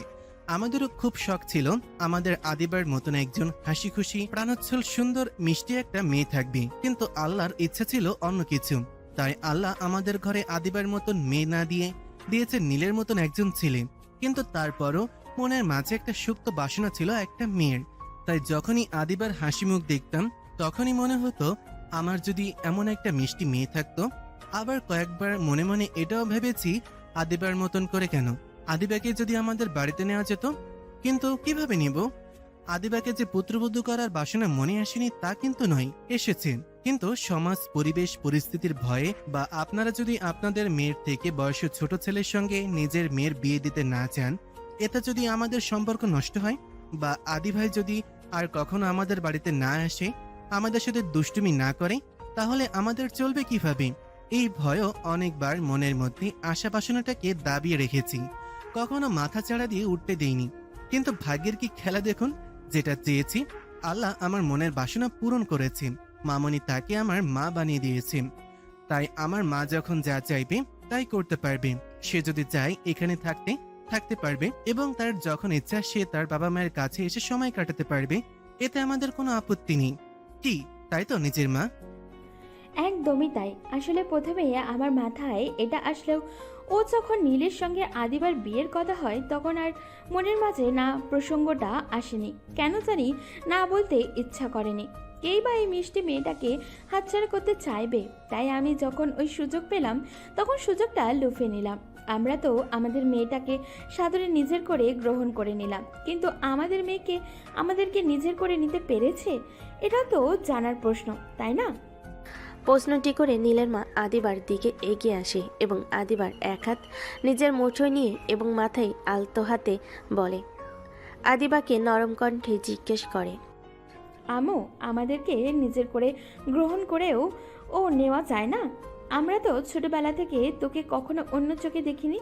আমাদেরও খুব শখ ছিল আমাদের আদিবার মতন একজন হাসি খুশি, প্রাণোচ্ছল, সুন্দর, মিষ্টি একটা মেয়ে থাকবে। কিন্তু আল্লাহর ইচ্ছা ছিল অন্য কিছু। তাই আল্লাহ আমাদের ঘরে আদিবার মতন মেয়ে না দিয়েছে নীলের মতন একজন ছেলে। কিন্তু তারপরও মনের মাঝে একটা সুপ্ত বাসনা ছিল একটা মেয়ের। তাই যখনই আদিবার হাসি মুখ দেখতাম তখনই মনে হতো আমার যদি এমন একটা মিষ্টি মেয়ে থাকতো। আবার কয়েকবার মনে মনে এটাও ভেবেছি, আদিবার মতন করে কেন আদিবাকে যদি আমাদের বাড়িতে নেওয়া যেত। কিন্তু কিভাবে নিব? আদিবাকে যে পুত্রবধূ করার বাসনা মনে আসেনি তা কিন্তু নয়, এসেছে। কিন্তু সমাজ, পরিবেশ, পরিস্থিতির ভয়ে বা আপনারা যদি আপনাদের মেয়ের থেকে বয়সে ছোট ছেলের সঙ্গে নিজের মেয়ের বিয়ে দিতে না চান, এতে যদি আমাদের সম্পর্ক নষ্ট হয় বা আদি ভাই যদি আর কখনো আমাদের বাড়িতে না আসে, আমাদের সাথে দুষ্টুমি না করে, তাহলে আমাদের চলবে কিভাবে? এই ভয়ও অনেকবার মনের মধ্যে আশা বাসনাটাকে দাবিয়ে রেখেছি, কখনো মাথা চাড়া দিয়ে উঠতে দেইনি। কিন্তু ভাগ্যের কি খেলা দেখুন, যেটা চেয়েছি আল্লাহ আমার মনের বাসনা পূরণ করেছে। মামনি তাকে আমার মা বানিয়ে দিয়েছে। তাই আমার মা যখন যা চাইবে তাই করতে পারবে। সে যদি চায় এখানে থাকতে পারবে এবং তার যখন ইচ্ছা সে তার বাবা মায়ের কাছে এসে সময় কাটাতে পারবে। এতে আমাদের কোনো আপত্তি নেই। কি তাই তো নিজের মা? একদমই তাই। আসলে প্রথমে আমার মাথায় এটা আসলেও ও যখন নীলের সঙ্গে আদিবার বিয়ের কথা হয় তখন আর মনের মাঝে না প্রসঙ্গটা আসেনি। কেন জানি না বলতে ইচ্ছা করেনি। কেই বা এই মিষ্টি মেয়েটাকে হাতছাড়া করতে চাইবে। তাই আমি যখন ওই সুযোগ পেলাম তখন সুযোগটা লুফে নিলাম। আমরা তো আমাদের মেয়েটাকে সাদরে নিজের করে গ্রহণ করে নিলাম, কিন্তু আমাদের মেয়েকে আমাদেরকে নিজের করে নিতে পেরেছে? এটা তো জানার প্রশ্ন, তাই না? প্রশ্নটি করে নীলের মা আদিবার দিকে এগিয়ে আসে এবং আদিবার এক হাত নিজের মুঠোয় নিয়ে এবং মাথায় আলতো হাতে বলে। আদিবাকে নরম কণ্ঠে জিজ্ঞেস করে, আমো, আমাদেরকে নিজের করে গ্রহণ করেও ও নেওয়া যায় না? আমরা তো ছোটবেলা থেকে তোকে কখনো অন্য চোখে দেখিনি,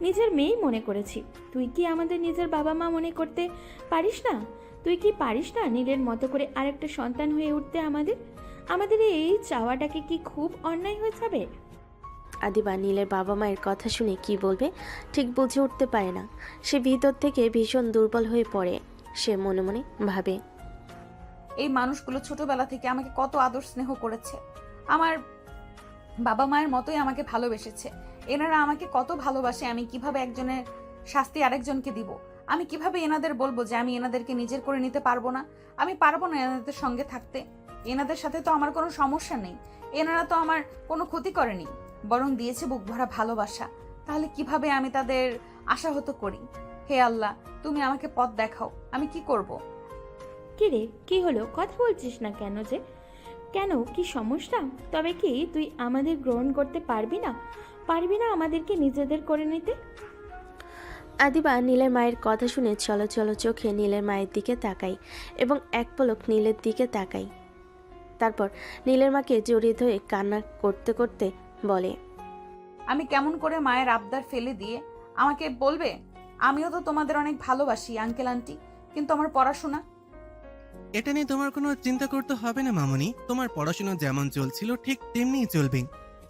নিজের মেয়েই মনে করেছি। তুই কি আমাদের নিজের বাবা মা মনে করতে পারিস না? তুই কি পারিস না নীলের মতো করে আরেকটা সন্তান হয়ে উঠতে? আমাদের এই চাওয়াটাকে কি খুব অন্যায় হয়ে যাবে? আদিবা নীলের বাবা মায়ের কথা শুনে কি বলবে ঠিক বুঝে উঠতে পারে না। সে ভিতর থেকে ভীষণ দুর্বল হয়ে পড়ে। সে মনে মনে ভাবে, এই মানুষগুলো ছোটবেলা থেকে আমাকে কত আদর স্নেহ করেছে, আমার বাবা মায়ের মতোই আমাকে ভালোবেসেছে। এনারা আমাকে কত ভালোবাসে, আমি কিভাবে একজনের শাস্তি আরেকজনকে দিব? আমি কিভাবে এনাদের বলবো যে আমি এনাদেরকে নিজের করে নিতে পারবো না? আমি পারবো না এনাদের সঙ্গে থাকতে। এনাদের সাথে তো আমার কোনো সমস্যা নেই, এনারা তো আমার কোনো ক্ষতি করেনি, বরং দিয়েছে বুক ভরা ভালোবাসা। তাহলে কিভাবে আমি তাদের আশাহত করি? হে আল্লাহ, তুমি আমাকে পথ দেখাও, আমি কি করব? কি রে, কি হলো? কথা বলছিস না কেন যে? কেন, কি সমস্যা? তবে কি তুই আমাদের গ্রহণ করতে পারবি না আমাদেরকে নিজেদের করে নিতে? আদিবা নীলের মায়ের কথা শুনে চলো চোখে নীলের মায়ের দিকে তাকাই এবং এক পলক নীলের দিকে তাকাই। তারপর নীলের মাকে জড়িয়ে ধরে কান্না করতে করতে বলে, আমি কেমন করে মায়ের আবদার ফেলে দিয়ে আমাকে বলবে আমিও তো তোমাদের অনেক ভালোবাসি আঙ্কেল আন্টি, কিন্তু আমার পড়াশোনা। এটা নিয়ে তোমার কোনো চিন্তা করতে হবে না মামনি। তোমার পড়াশোনা যেমন চলছিল ঠিক তেমনিই চলবে,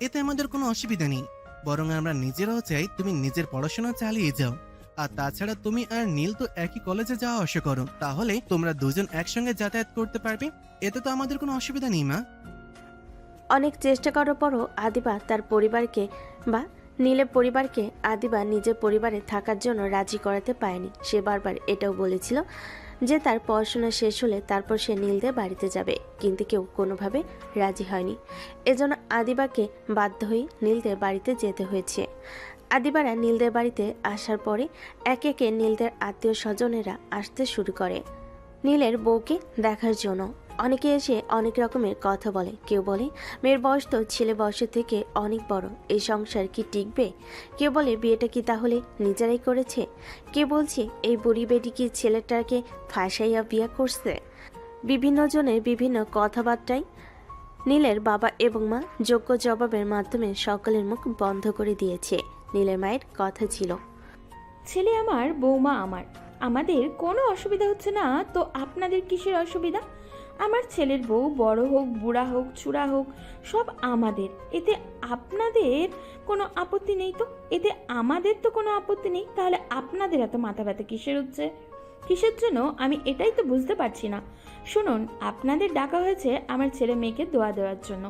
এতে আমাদের কোনো অসুবিধা নেই। বরং আমরা নিজেরাও চাই তুমি নিজের পড়াশোনা চালিয়ে যাও। আর তাছাড়া তুমি আর নীল তো একই কলেজে যাওয়া আসা করো, তাহলে তোমরা দুজন একসঙ্গে যাতায়াত করতে পারবে, এতে তো আমাদের কোনো অসুবিধা নেই মা। অনেক চেষ্টা করার পরও আদিবা তার পরিবারকে বা নীলের পরিবারকে আদিবা নিজের পরিবারে থাকার জন্য রাজি করাতে পারেনি। সে বারবার এটাও বলেছিল যে তার পড়াশোনা শেষ হলে তারপর সে নীলদের বাড়িতে যাবে, কিন্তু কেউ কোনোভাবে রাজি হয়নি। এজন্য আদিবাকে বাধ্য হয়ে নীলদের বাড়িতে যেতে হয়েছে। আদিবারা নীলদের বাড়িতে আসার পরে একে একে নীলদের আত্মীয় স্বজনেরা আসতে শুরু করে নীলের বউকে দেখার জন্য। অনেকে এসে অনেক রকমের কথা বলে। কেউ বলে মেয়ের বয়স তো ছেলে বয়সের থেকে অনেক বড়, এই সংসার কি টিকবে? কেউ বলে বিয়েটা কি তাহলে নিজেরাই করেছে? কেউ বলছে এই বুড়ি বেটি কি ছেলেটাকে ফাঁসাইয়া বিয়ে করছে? বিভিন্ন জনের বিভিন্ন কথাবার্তায় নীলের বাবা এবং মা যোগ্য জবাবের মাধ্যমে সকলের মুখ বন্ধ করে দিয়েছে। নীলের মায়ের কথা ছিল, ছেলে আমার, বৌমা আমার, আমাদের কোনো অসুবিধা হচ্ছে না, তো আপনাদের কিসের অসুবিধা? আমার ছেলের বউ বড় হোক, বুড়া হোক, চূড়া হোক, সব আমাদের, এতে আপনাদের কোনো আপত্তি নেই তো? এতে আমাদের তো কোনো আপত্তি নেই, তাহলে আপনাদের এত মাথা ব্যথা কিসের হচ্ছে? কিসের জন্য আমি এটাই তো বুঝতে পারছি না। শুনুন, আপনাদের ডাকা হয়েছে আমার ছেলে মেয়েকে দোয়া দেওয়ার জন্য।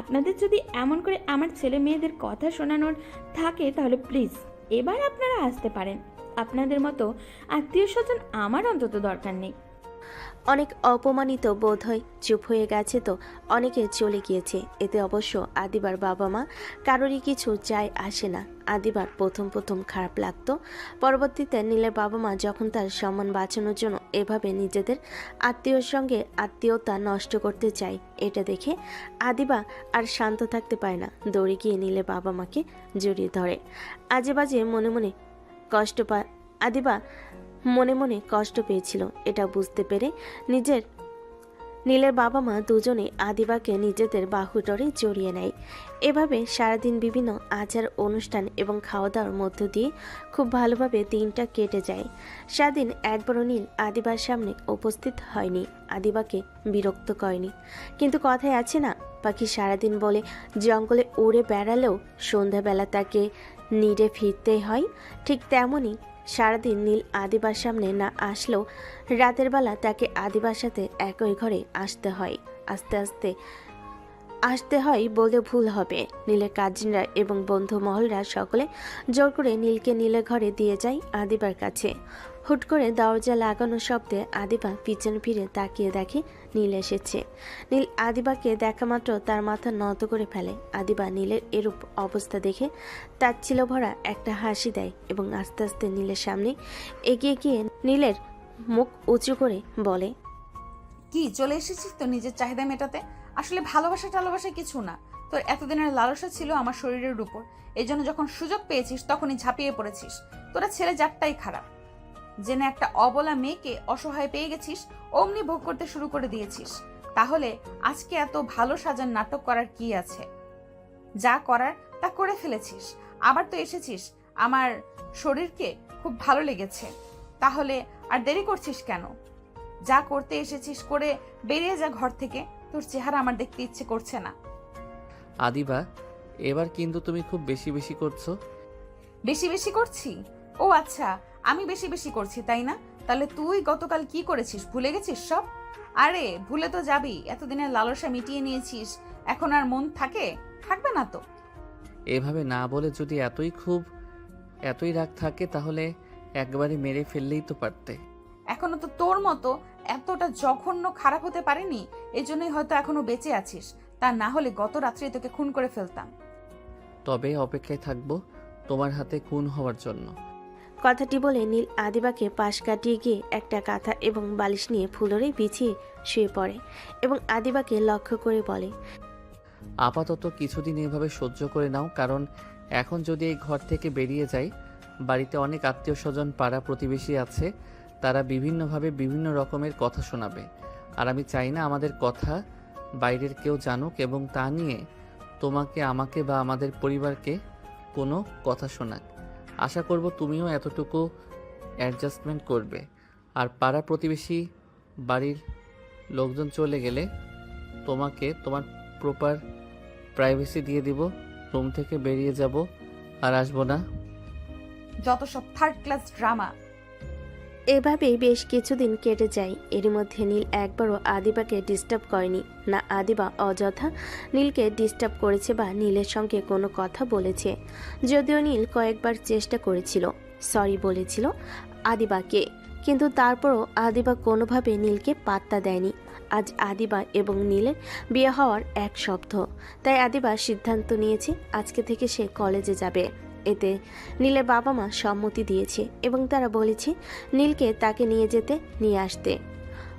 আপনাদের যদি এমন করে আমার ছেলে মেয়েদের কথা শোনানোর থাকে তাহলে প্লিজ এবার আপনারা আসতে পারেন। আপনাদের মতো আত্মীয় স্বজন আমার অন্তত দরকার নেই। অনেক অপমানিত বোধ হয়। চুপ হয়ে গেছে তো অনেকে চলে গিয়েছে। এতে অবশ্য আদিবার বাবা মা কারোরই কিছু যায় আসে না। আদিবার প্রথম প্রথম খারাপ লাগতো, পরবর্তীতে নীলের বাবা মা যখন তার সম্মান বাঁচানোর জন্য এভাবে নিজেদের আত্মীয়র সঙ্গে আত্মীয়তা নষ্ট করতে চায়, এটা দেখে আদিবা আর শান্ত থাকতে পারে না। দৌড়ে গিয়ে নীলের বাবা মাকে জড়িয়ে ধরে। আজে বাজে মনে মনে কষ্ট পায় আদিবা, মনে মনে কষ্ট পেয়েছিল। এটা বুঝতে পেরে নীলের বাবা মা দুজনে আদিবাকে নিজেদের বাহুডরে জড়িয়ে নেয়। এভাবে সারাদিন বিভিন্ন আচার অনুষ্ঠান এবং খাওয়া দাওয়ার মধ্য দিয়ে খুব ভালোভাবে দিনটা কেটে যায়। সারাদিন একবারও নীল আদিবার সামনে উপস্থিত হয়নি, আদিবাকে বিরক্ত করেনি। কিন্তু কথায় আছে না, পাখি সারাদিন বলে জঙ্গলে উড়ে বেড়ালেও সন্ধ্যাবেলা তাকে নিড়ে ফিরতেই হয়। ঠিক তেমনই সারাদিন নীল আদিবার সামনে না আসলেও রাতের বেলা তাকে আদিবার সাথে একই ঘরে আসতে হয়। আসতে হয় বলে ভুল হবে। নীলের কাজিনরা এবং বন্ধু মহলরা সকলে জোর করে নীলকে নীলের ঘরে দিয়ে যায় আদিবার কাছে। হুট করে দরজা লাগানো শব্দে আদিবা পিছন ফিরে তাকিয়ে দেখে নীল এসেছে। নীল আদিবাকে দেখা মাত্র তার মাথা নত করে ফেলে। আদিবা নীলের এরূপ অবস্থা দেখে তাচ্ছিল্য ভরা একটা হাসি দেয় এবং আস্তে আস্তে নীলের সামনে এগিয়ে গিয়ে নীলের মুখ উঁচু করে বলে, কি চলে এসেছিস তো নিজের চাহিদা মেটাতে? আসলে ভালোবাসা টালোবাসা কিছু না, তোর এতদিনের লালসা ছিল আমার শরীরের উপর, এই জন্য যখন সুযোগ পেয়েছিস তখনই ঝাঁপিয়ে পড়েছিস। তোরা ছেলে জাতটাই খারাপ, জেনে একটা অবলা মেয়েকে অসহায় পেয়ে গেছিস, অমনি ভোগ করতে শুরু করে দিয়েছিস। তাহলে আজকে এত ভালো সাজার নাটক করার কি আছে? যা করার তা করে ফেলেছিস, আবার তো এসেছিস আমার শরীরকে খুব ভালো লেগেছে, তাহলে আর দেরি করছিস কেন? যা করতে এসেছিস করে বেরিয়ে যা ঘর থেকে, তোর চেহারা আমার দেখতে ইচ্ছে করছে না। আদিবা, এবার কিন্তু তুমি খুব বেশি বেশি করছো। বেশি বেশি করছি? ও আচ্ছা, আমি বেশি বেশি করছি তাই না? তাহলে তুই গতকাল কি করেছিস ভুলে গেছিস সব? আরে ভুলে তো যাবি, এতদিনের লালসা মিটিয়ে নিয়েছিস, এখন আর মন থাকবে না তো। এভাবে না বলে যদি এতই রাগ থাকে তাহলে একবারে মেরে ফেললেই তো পারতে। এখনো তো তোর মতো এতটা জঘন্য খারাপ হতে পারেনি, এজন্যই হয়তো এখনো বেঁচে আছিস। তা না হলে গত রাত্রে তোকে খুন করে ফেলতাম। তবে অপেক্ষায় থাকবো তোমার হাতে খুন হওয়ার জন্য। কথাটি বলে নীল আদিবাকে পাশ কাটিয়ে গিয়ে একটা কাঁথা এবং বালিশ নিয়ে ফুলরে বিছিয়ে শুয়ে পড়ে এবং আদিবাকে লক্ষ্য করে বলে, আপাতত কিছুদিন এভাবে সহ্য করে নাও, কারণ এখন যদি এই ঘর থেকে বেরিয়ে যাই, বাড়িতে অনেক আত্মীয় স্বজন পাড়া প্রতিবেশী আছে, তারা বিভিন্নভাবে বিভিন্ন রকমের কথা শোনাবে। আর আমি চাই না আমাদের কথা বাইরের কেউ জানুক এবং তা নিয়ে তোমাকে, আমাকে বা আমাদের পরিবারকে কোনো কথা শোনাক। আশা করব তুমিও এতটুকু অ্যাডজাস্টমেন্ট করবে। আর পাড়া প্রতিবেশী বাড়ির লোকজন চলে গেলে তোমাকে তোমার প্রপার প্রাইভেসি দিয়ে দিব। রুম থেকে বেরিয়ে যাব আর আসবো না। যত সব থার্ড ক্লাস ড্রামা। এভাবেই বেশ কিছুদিন কেটে যায়। এর মধ্যে নীল একবারও আদিবাকে ডিস্টার্ব করেনি, না আদিবা অযথা নীলকে ডিস্টার্ব করেছে বা নীলের সঙ্গে কোনো কথা বলেছে। যদিও নীল কয়েকবার চেষ্টা করেছিল, সরি বলেছিল আদিবাকে, কিন্তু তারপরও আদিবা কোনোভাবে নীলকে পাত্তা দেয়নি। আজ আদিবা এবং নীলের বিয়ে হওয়ার 1 সপ্তাহ, তাই আদিবা সিদ্ধান্ত নিয়েছে আজকে থেকে সে কলেজে যাবে। এতে নীলের বাবা মা সম্মতি দিয়েছে এবং তারা বলেছে নীলকে তাকে নিয়ে আসতে।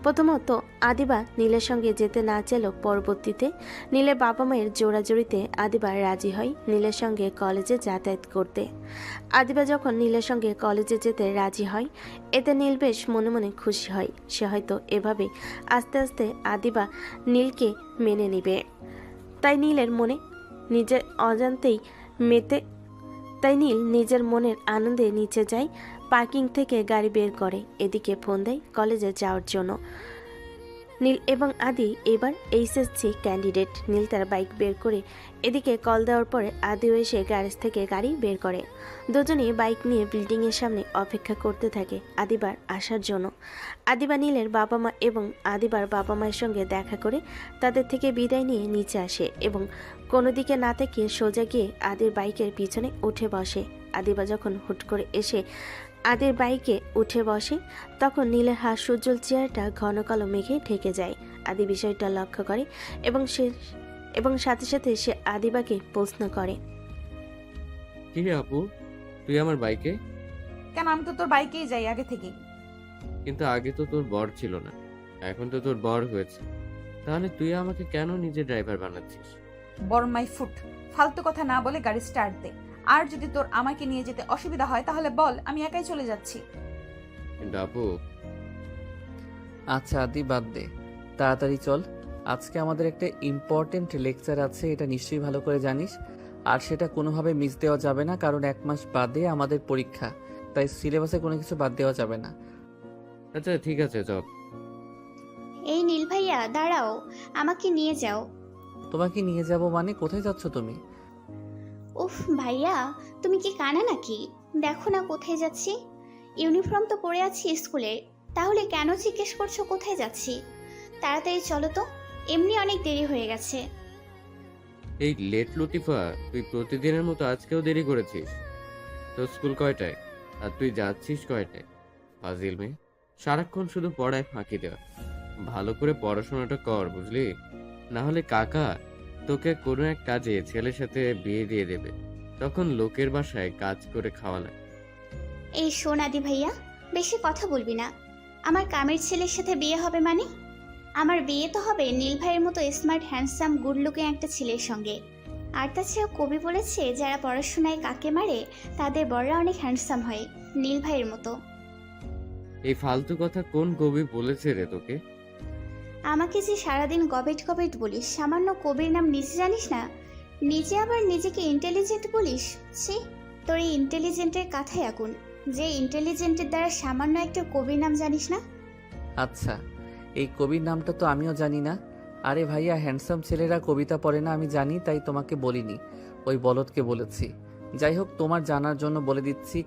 প্রথমত আদিবা নীলের সঙ্গে যেতে না চাইলেও পরবর্তীতে নীলের বাবা মায়ের জোড়াজোড়িতে আদিবা রাজি হয় নীলের সঙ্গে কলেজে যাতায়াত করতে। আদিবা যখন নীলের সঙ্গে কলেজে যেতে রাজি হয়, এতে নীল বেশ মনে মনে খুশি হয়। সে হয়তো এভাবে আস্তে আস্তে আদিবা নীলকে মেনে নেবে। তাই নীলের মনে নিজের অজান্তেই তাই নীল নিজের মনের আনন্দে নিচে যায়, পার্কিং থেকে গাড়ি বের করে, এদিকে ফোন দেয় কলেজে যাওয়ার জন্য। নীল এবং আদি এবার এইচএসসি ক্যান্ডিডেট। নীল তার বাইক বের করে এদিকে কল দেওয়ার পরে আদিও এসে গ্যারেজ থেকে গাড়ি বের করে। দুজনেই বাইক নিয়ে বিল্ডিংয়ের সামনে অপেক্ষা করতে থাকে আদিবার আসার জন্য। আদিবা নীলের বাবা মা এবং আদিবার বাবা মায়ের সঙ্গে দেখা করে তাদের থেকে বিদায় নিয়ে নিচে আসে এবং কোনো দিকে না তাকিয়ে সোজা গিয়ে আদির বাইকের পিছনে উঠে বসে। আদিবা যখন হুট করে এসে আদির বাইকে উঠে বসে, তখন নীলের হাস্যোজ্জ্বল চেহারাটা ঘন কালো মেঘে ঢেকে যায়। আদি বিষয়টা লক্ষ্য করে এবং সাথে সাথে সে আদিবাকে প্রশ্ন করে, কি রে আপু, তুই আমার বাইকে? কেন, আমি তো তোর বাইকেই যাই আগে থেকেই। কিন্তু আগে তো তোর বর ছিল না, এখন তো তোর বর হয়েছে, তাহলে তুই আমাকে কেন নিজে ড্রাইভার বানাচ্ছিস? Born my foot. ফালতু কথা না বলে গাড়ি স্টার্ট দে। আর যদি তোর আমাকে নিয়ে যেতে অসুবিধা হয় তাহলে বল, আমি একাই চলে যাচ্ছি। কিন্তু আপু। আচ্ছা আদি, বাদ দে, তাড়াতাড়ি চল। আজকে আমাদের একটা ইম্পর্টেন্ট লেকচার আছে, এটা নিশ্চয়ই ভালো করে জানিস। আর সেটা কোনোভাবে মিস দেওয়া যাবে না, কারণ 1 মাস বাদে আমাদের পরীক্ষা, তাই সিলেবাসে কোনো কিছু বাদ দেওয়া যাবে না। আচ্ছা ঠিক আছে, চল। এই নীল ভাইয়া দাঁড়াও, আমাকে নিয়ে যাও। তোমাকে নিয়ে যাব মানে? কোথায় যাচ্ছ তুমি? উফ ভাইয়া, তুমি কি কানা নাকি? দেখো না কোথায় যাচ্ছি। ইউনিফর্ম তো পরে আছি স্কুলে, তাহলে কেন জিজ্ঞেস করছো কোথায় যাচ্ছি? তাড়াতাড়ি চলো তো, এমনি অনেক দেরি হয়ে গেছে। এই লেট লতিফা, তুই প্রতিদিনের মতো আজকেও দেরি করেছিস। তোর স্কুল কয়টায় আর তুই যাচ্ছিস কয়টায়? ফাজিল মেয়ে, সারাক্ষণ শুধু পড়ায় ফাঁকি দেওয়া। ভালো করে পড়াশোনাটা কর, বুঝলি? না হলে কাকা তোকে কোনো এক কাজে ছেলের সাথে বিয়ে দিয়ে দেবে, তখন লোকের বাসায় কাজ করে খাওয়া লাগে। এই শোন আদি ভাইয়া, বেশি কথা বলবি না। আমার কামের ছেলের সাথে বিয়ে হবে মানে? আমার বিয়ে তো হবে নীল ভাইয়ের মতো স্মার্ট হ্যান্ডসাম গুড লুকিং একটা ছেলের সঙ্গে। আর তাছাড়া কবি বলেছে যারা পড়াশোনায় কাকে মারে তাদের বড়রা অনেক হ্যান্ডসাম হয়, নীল ভাইয়ের মতো। এই ফালতু কথা কোন কবি বলেছে রে তোকে? আমাকে যে সারাদিন গবেট গবেট বলিস, সামান্য কবির নাম নিজে জানিস না? নিজে আবার নিজেকে ইন্টেলিজেন্ট বলিস? ছি, তোর এই ইন্টেলিজেন্টের কথাই আগুন, যে ইন্টেলিজেন্টের দ্বারা সামান্য একটা কবির নাম জানিস না। আচ্ছা, এই কবির নামটা তো আমিও জানি না। আরে ভাইয়া, হ্যান্ডসাম ছেলেরা কবিতা পড়ে না আমি জানি, তাই তোমাকে বলিনি, ওই বলদকে বলেছি। যাই হোক, তোমার জানার জন্য বলে দিচ্ছি,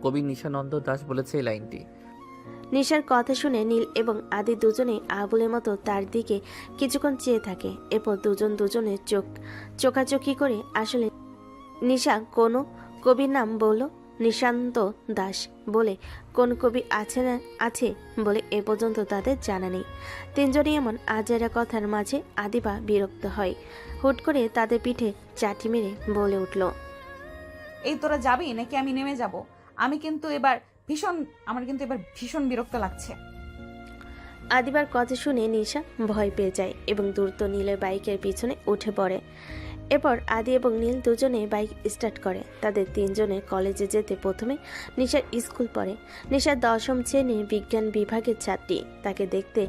কবি নিশানন্দ দাস বলেছে এই লাইনটি। নিশার কথা শুনে নীল এবং আদি দুজনেই আবুলের মতো তার দিকে কিছুক্ষণ চেয়ে থাকে। এরপর দুজনের চোখাচোখি করে আসলে নিশা কোনো কবির নাম বলল নিশান্ত দাস বলে কোন কবি আছে বলে এ পর্যন্ত তাদের জানা নেই। তিনজনই এমন আজেরা কথার মাঝে আদিবা বিরক্ত হয়। হুট করে তাদের পিঠে চাটি মেরে বলে উঠল, এই তোরা যাবি নাকি আমি নেমে যাব? আমার কিন্তু এবার ভীষণ বিরক্ত লাগছে। আদিবার কথা শুনে নিশা ভয় পেয়ে যায় এবং দ্রুত নীলের বাইকের পিছনে উঠে পড়ে। এরপর আদি এবং নীল দুজনে বাইক স্টার্ট করে। তাদের তিনজনের কলেজে যেতে প্রথমে নিশার স্কুল পড়ে। নিশার 10ম শ্রেণীর বিজ্ঞান বিভাগের ছাত্রী। তাকে দেখতে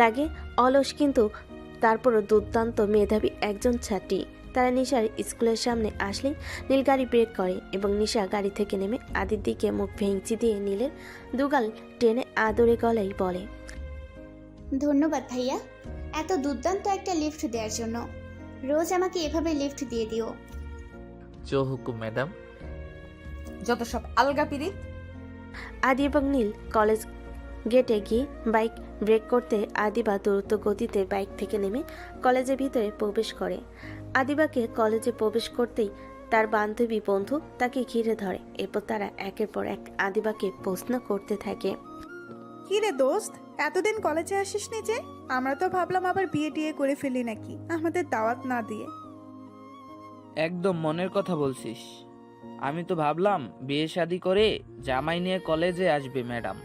লাগে অলস, কিন্তু তারপরও দুর্দান্ত মেধাবী একজন ছাত্রী। তারা নিশার স্কুলের সামনে আসলেই নীল গাড়ি ব্রেক করে এবং নিশা গাড়ি থেকে নেমে আদির দিকে মুখ ভেঙচি দিয়ে নীলের দুগাল টেনে আদরে গলায় বলে, ধন্যবাদ ভাইয়া, এত দুর্দান্ত একটা লিফট দেওয়ার জন্য। রোজ আমাকে এভাবে লিফট দিয়ে দিও। জো হুকুম ম্যাডাম। যত সব আলগা পিরিত। আদি এবং নীল কলেজ গেটে গিয়ে বাইক ব্রেক করতে আদিবা দ্রুত গতিতে বাইক থেকে নেমে কলেজের ভিতরে প্রবেশ করে। আদিবাকে কলেজে প্রবেশ করতেই তার বান্ধবী বন্ধু তাকে ঘিরে ধরে। এরপর তারা একের পর এক আদিবাকে প্রশ্ন করতে থাকে। কি রে দোস্ত, এতদিন কলেজে আসিসনি যে? আমরা তো ভাবলাম আবার বিয়ে টিয়ে করে ফেলি নাকি, আমাদের দাওয়াত না দিয়ে। একদম মনের কথা বলছিস। আমি তো ভাবলাম বিয়ে শাদী করে জামাই নিয়ে কলেজে আসবে ম্যাডাম।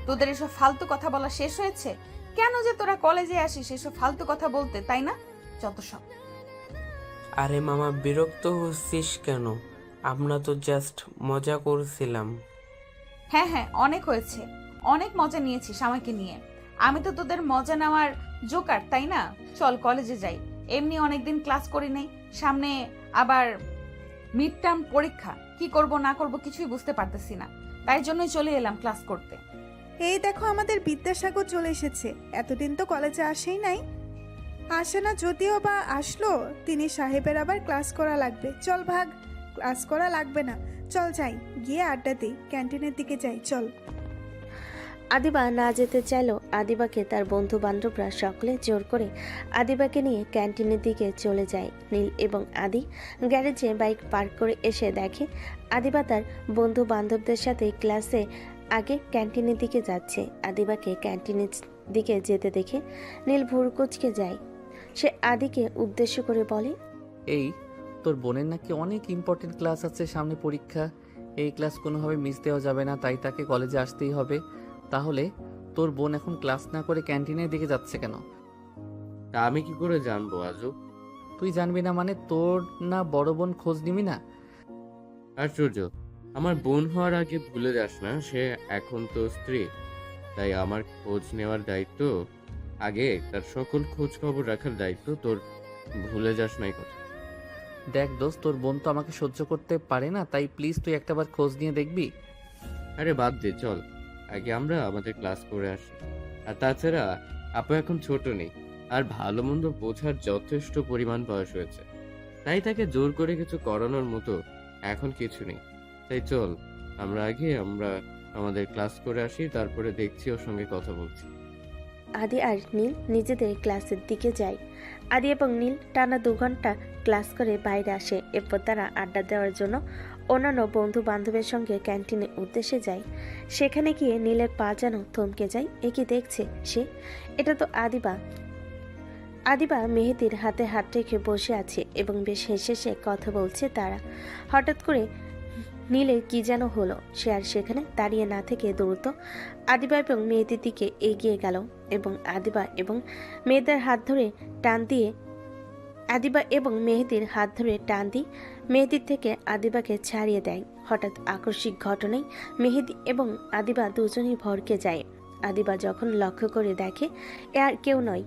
তোদের এসব ফালতু কথা বলা শেষ হয়েছে? কেন যে তোরা কলেজে আসিস এসব ফালতু কথা বলতে, তাই না? যত সব। আরে মামা, বিরক্ত হচ্ছিস কেন? আমরা তো জাস্ট মজা করছিলাম। হ্যাঁ হ্যাঁ, অনেক হয়েছে, অনেক মজা নিয়েছিস আমাকে নিয়ে। আমি তো তোদের মজা নেওয়ার জোকার, তাই না? চল কলেজে যাই, এমনি অনেকদিন ক্লাস করি নাই, সামনে আবার মিড টার্ম পরীক্ষা, কি করব না করব কিছুই বুঝতে পারতেছি না, তাই জন্যই চলে এলাম ক্লাস করতে। এই দেখো আমাদের বিদ্যাসাগর চলে এসেছে, এতদিন তো কলেজে আসেই নাই। আসে না যদিও বা আসলো, তিনি সাহেবের আবার ক্লাস করা লাগবে। চল ভাগ, ক্লাস করা লাগবে না, চল যাই, গিয়ে আড্ডা দিই, ক্যান্টিনের দিকে যাই, চল। আদিবা না যেতে চাইলেও আদিবাকে তার বন্ধু বান্ধবরা সকলে জোর করে আদিবাকে নিয়ে ক্যান্টিনের দিকে চলে যায়। নীল এবং আদি গ্যারেজে বাইক পার্ক করে এসে দেখে আদিবা তার বন্ধু বান্ধবদের সাথে ক্লাসে আগে ক্যান্টিনের দিকে যাচ্ছে। আদিবাকে ক্যান্টিনের দিকে যেতে দেখে নীল ভুরু কুঁচকে যায়। সে আদিকে উদ্দেশ্য করে বলে, এই তোর বোনের নাকি অনেক ইম্পর্টেন্ট ক্লাস আছে সামনে, পরীক্ষা। এই ক্লাস কোনোভাবে মিস দেওয়া যাবে না, তাই তাকে কলেজে আসতেই হবে। তাহলে তোর বোন এখন ক্লাস না করে ক্যান্টিনের দিকে যাচ্ছে কেন? তা আমি কি করে জানবো আজব? তুই জানবি না মানে? তোর না বড় বোন খোঁজ নিবি না? আশ্চর্য, আমার বোন হওয়ার আগে ভুলে যাস না, সে এখন তো স্ত্রী, তাই আমার খোঁজ নেওয়ার দায়িত্ব, আগে তার সকল খোঁজ খবর রাখার দায়িত্ব তোর, ভুলে যাস নাই কথা। দেখ দোস্ত, তোর বোন তো আমাকে সহ্য করতে পারে না, তাই প্লিজ তুই একটাবার খোঁজ নিয়ে দেখবি। আরে বাদ দে, চল আগে আমরা আমাদের ক্লাস করে আসি। আর তাছাড়া আপু এখন ছোট নেই, আর ভালো মন্দ বোঝার যথেষ্ট পরিমাণ বয়স হয়েছে, তাই তাকে জোর করে কিছু করানোর মতো এখন কিছু নেই। তাই চল আমরা আমাদের ক্লাস করে আসি, তারপরে দেখছি ওর সঙ্গে কথা বলছি। আদি আর নীল নিজেদের ক্লাসের দিকে যায়। আদি এবং নীল টানা 2 ঘন্টা ক্লাস করে বাইরে আসে। এরপর তারা আড্ডা দেওয়ার জন্য অন্যান্য বন্ধু বান্ধবের সঙ্গে ক্যান্টিনের উদ্দেশ্যে যায়। সেখানে গিয়ে নীলের পা যেন থমকে যায়। একে দেখছে সে, এটা তো আদিবা। আদিবা মেহেদির হাতে হাত রেখে বসে আছে এবং বেশ হেসে হেসে কথা বলছে তারা। হঠাৎ করে নীলের কি যেন হলো, সে আর সেখানে দাঁড়িয়ে না থেকে দ্রুত আদিবা এবং মেহেদির দিকে এগিয়ে গেল এবং আদিবা এবং মেহেদির হাত ধরে টান দিয়ে মেহেদির থেকে আদিবাকে ছাড়িয়ে দেয়। হঠাৎ আকস্মিক ঘটনায় মেহেদি এবং আদিবা দুজনেই ভরকে যায়। আদিবা যখন লক্ষ্য করে দেখে এ আর কেউ নয়,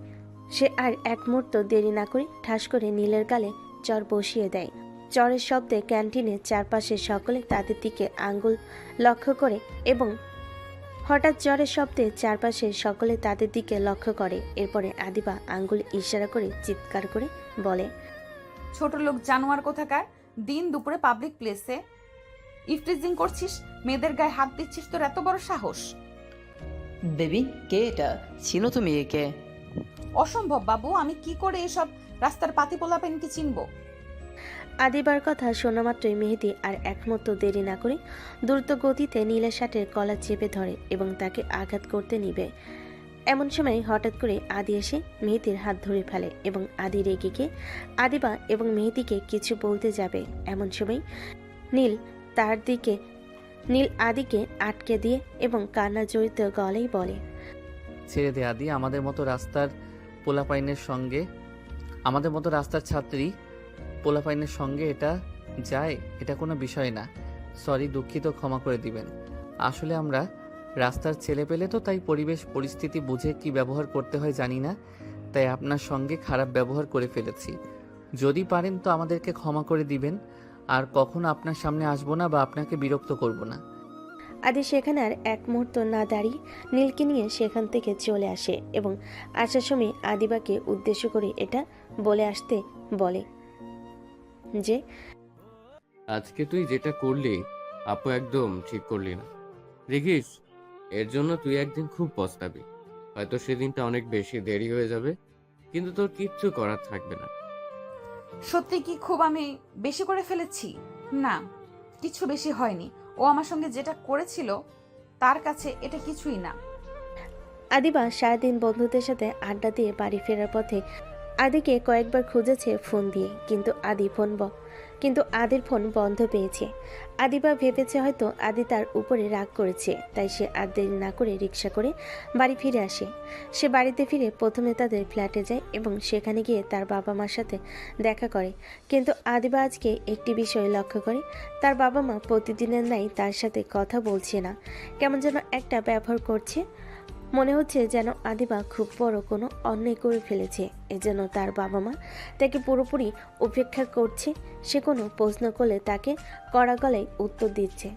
সে আর এক মুহূর্ত দেরি না করে ঠাস করে নীলের গালে চর বসিয়ে দেয়। চরের শব্দে ক্যান্টিনের চারপাশে সকলে তাদের দিকে আঙ্গুল লক্ষ্য করে এবং হঠাৎ জ্বরের শব্দে চারপাশে সকলে তাদের দিকে লক্ষ্য করে। এরপরে আদিবা আঙ্গুল ইশারা করে চিৎকার করে বলে, ছোট লোক জানোয়ার কোথাকার, দিন দুপুরে পাবলিক প্লেসে ইফটিজিং করছিস, মেয়েদের গায়ে হাত দিচ্ছিস, তোর এত বড় সাহস? বেবি, কে এটা? চিনো তুমি একে? অসম্ভব বাবু, আমি কি করে এসব রাস্তার পাতি পোলাপেনকে চিনবো? আদিবার কথা শোনা মাত্রই মেহেদি আর এক মুহূর্ত দেরি না করে দ্রুত গতিতে নীলের শার্টের কলার চেপে ধরে এবং তাকে আঘাত করতে নিবে। এমন সময় হঠাৎ করে আদি এসে মেহেদির হাত ধরে ফেলে এবং আদি রেগে গিয়ে আদিবা এবং মেহেদিকে কিছু বলতে যাবে। এমন সময় নীল আদিকে আটকে দিয়ে এবং কান্না জড়িত গলায় বলে, ছেড়ে দে আদি, আমাদের মতো রাস্তার ছাত্রী পোলাপাইনের সঙ্গে এটা যায়, এটা কোনো বিষয় না। সরি, দুঃখিত, ক্ষমা করে দিবেন। আসলে আমরা রাস্তার ছেলে পেলে তো, তাই পরিবেশ পরিস্থিতি বুঝে কি ব্যবহার করতে হয় জানি না, তাই আপনার সঙ্গে খারাপ ব্যবহার করে ফেলেছি। যদি পারেন তো আমাদেরকে ক্ষমা করে দিবেন, আর কখনো আপনার সামনে আসবো না বা আপনাকে বিরক্ত করব না। আদি সেখানে আর এক মুহূর্ত না দাঁড়িয়ে নীলকে নিয়ে সেখান থেকে চলে আসে এবং আসার সময় আদিবাকে উদ্দেশ্য করে এটা বলে আসতে বলে যে, আজকে তুই যেটা করলি আপু একদম ঠিক করলি না। দেখিস, এর জন্য তুই একদিন খুব পস্তাবি। হয়তো সেদিনটা অনেক বেশি দেরি হয়ে যাবে, কিন্তু তোর কিচ্ছু করার থাকবে না। সত্যি কি খুব আমি বেশি করে ফেলেছি? না, কিছু বেশি হয়নি। ও আমার সঙ্গে যেটা করেছিল তার কাছে এটা কিছুই না। আদিবা সারাদিন বন্ধুদের সাথে আড্ডা দিয়ে বাড়ি ফেরার পথে আদিকে কয়েকবার খুঁজেছে ফোন দিয়ে, কিন্তু আদির ফোন বন্ধ পেয়েছে। আদিবা ভেবেছে হয়তো আদি তার উপরে রাগ করেছে, তাই সে আর দেরি না করে রিক্সা করে বাড়ি ফিরে আসে। সে বাড়িতে ফিরে প্রথমে তাদের ফ্ল্যাটে যায় এবং সেখানে গিয়ে তার বাবা মার সাথে দেখা করে। কিন্তু আদিবা আজকে একটি বিষয় লক্ষ্য করে, তার বাবা মা প্রতিদিনের ন্যায় তার সাথে কথা বলছে না, কেমন যেন একটা ব্যবহার করছে। মনে হচ্ছে যেন আদিবা খুব বড় কোনো অন্যায় করে ফেলেছে, এজন্য তার বাবা মা তাকে পুরোপুরি উপেক্ষা করছে। সে কোনো প্রশ্ন করলে তাকে কড়া গলায় উত্তর দিচ্ছে।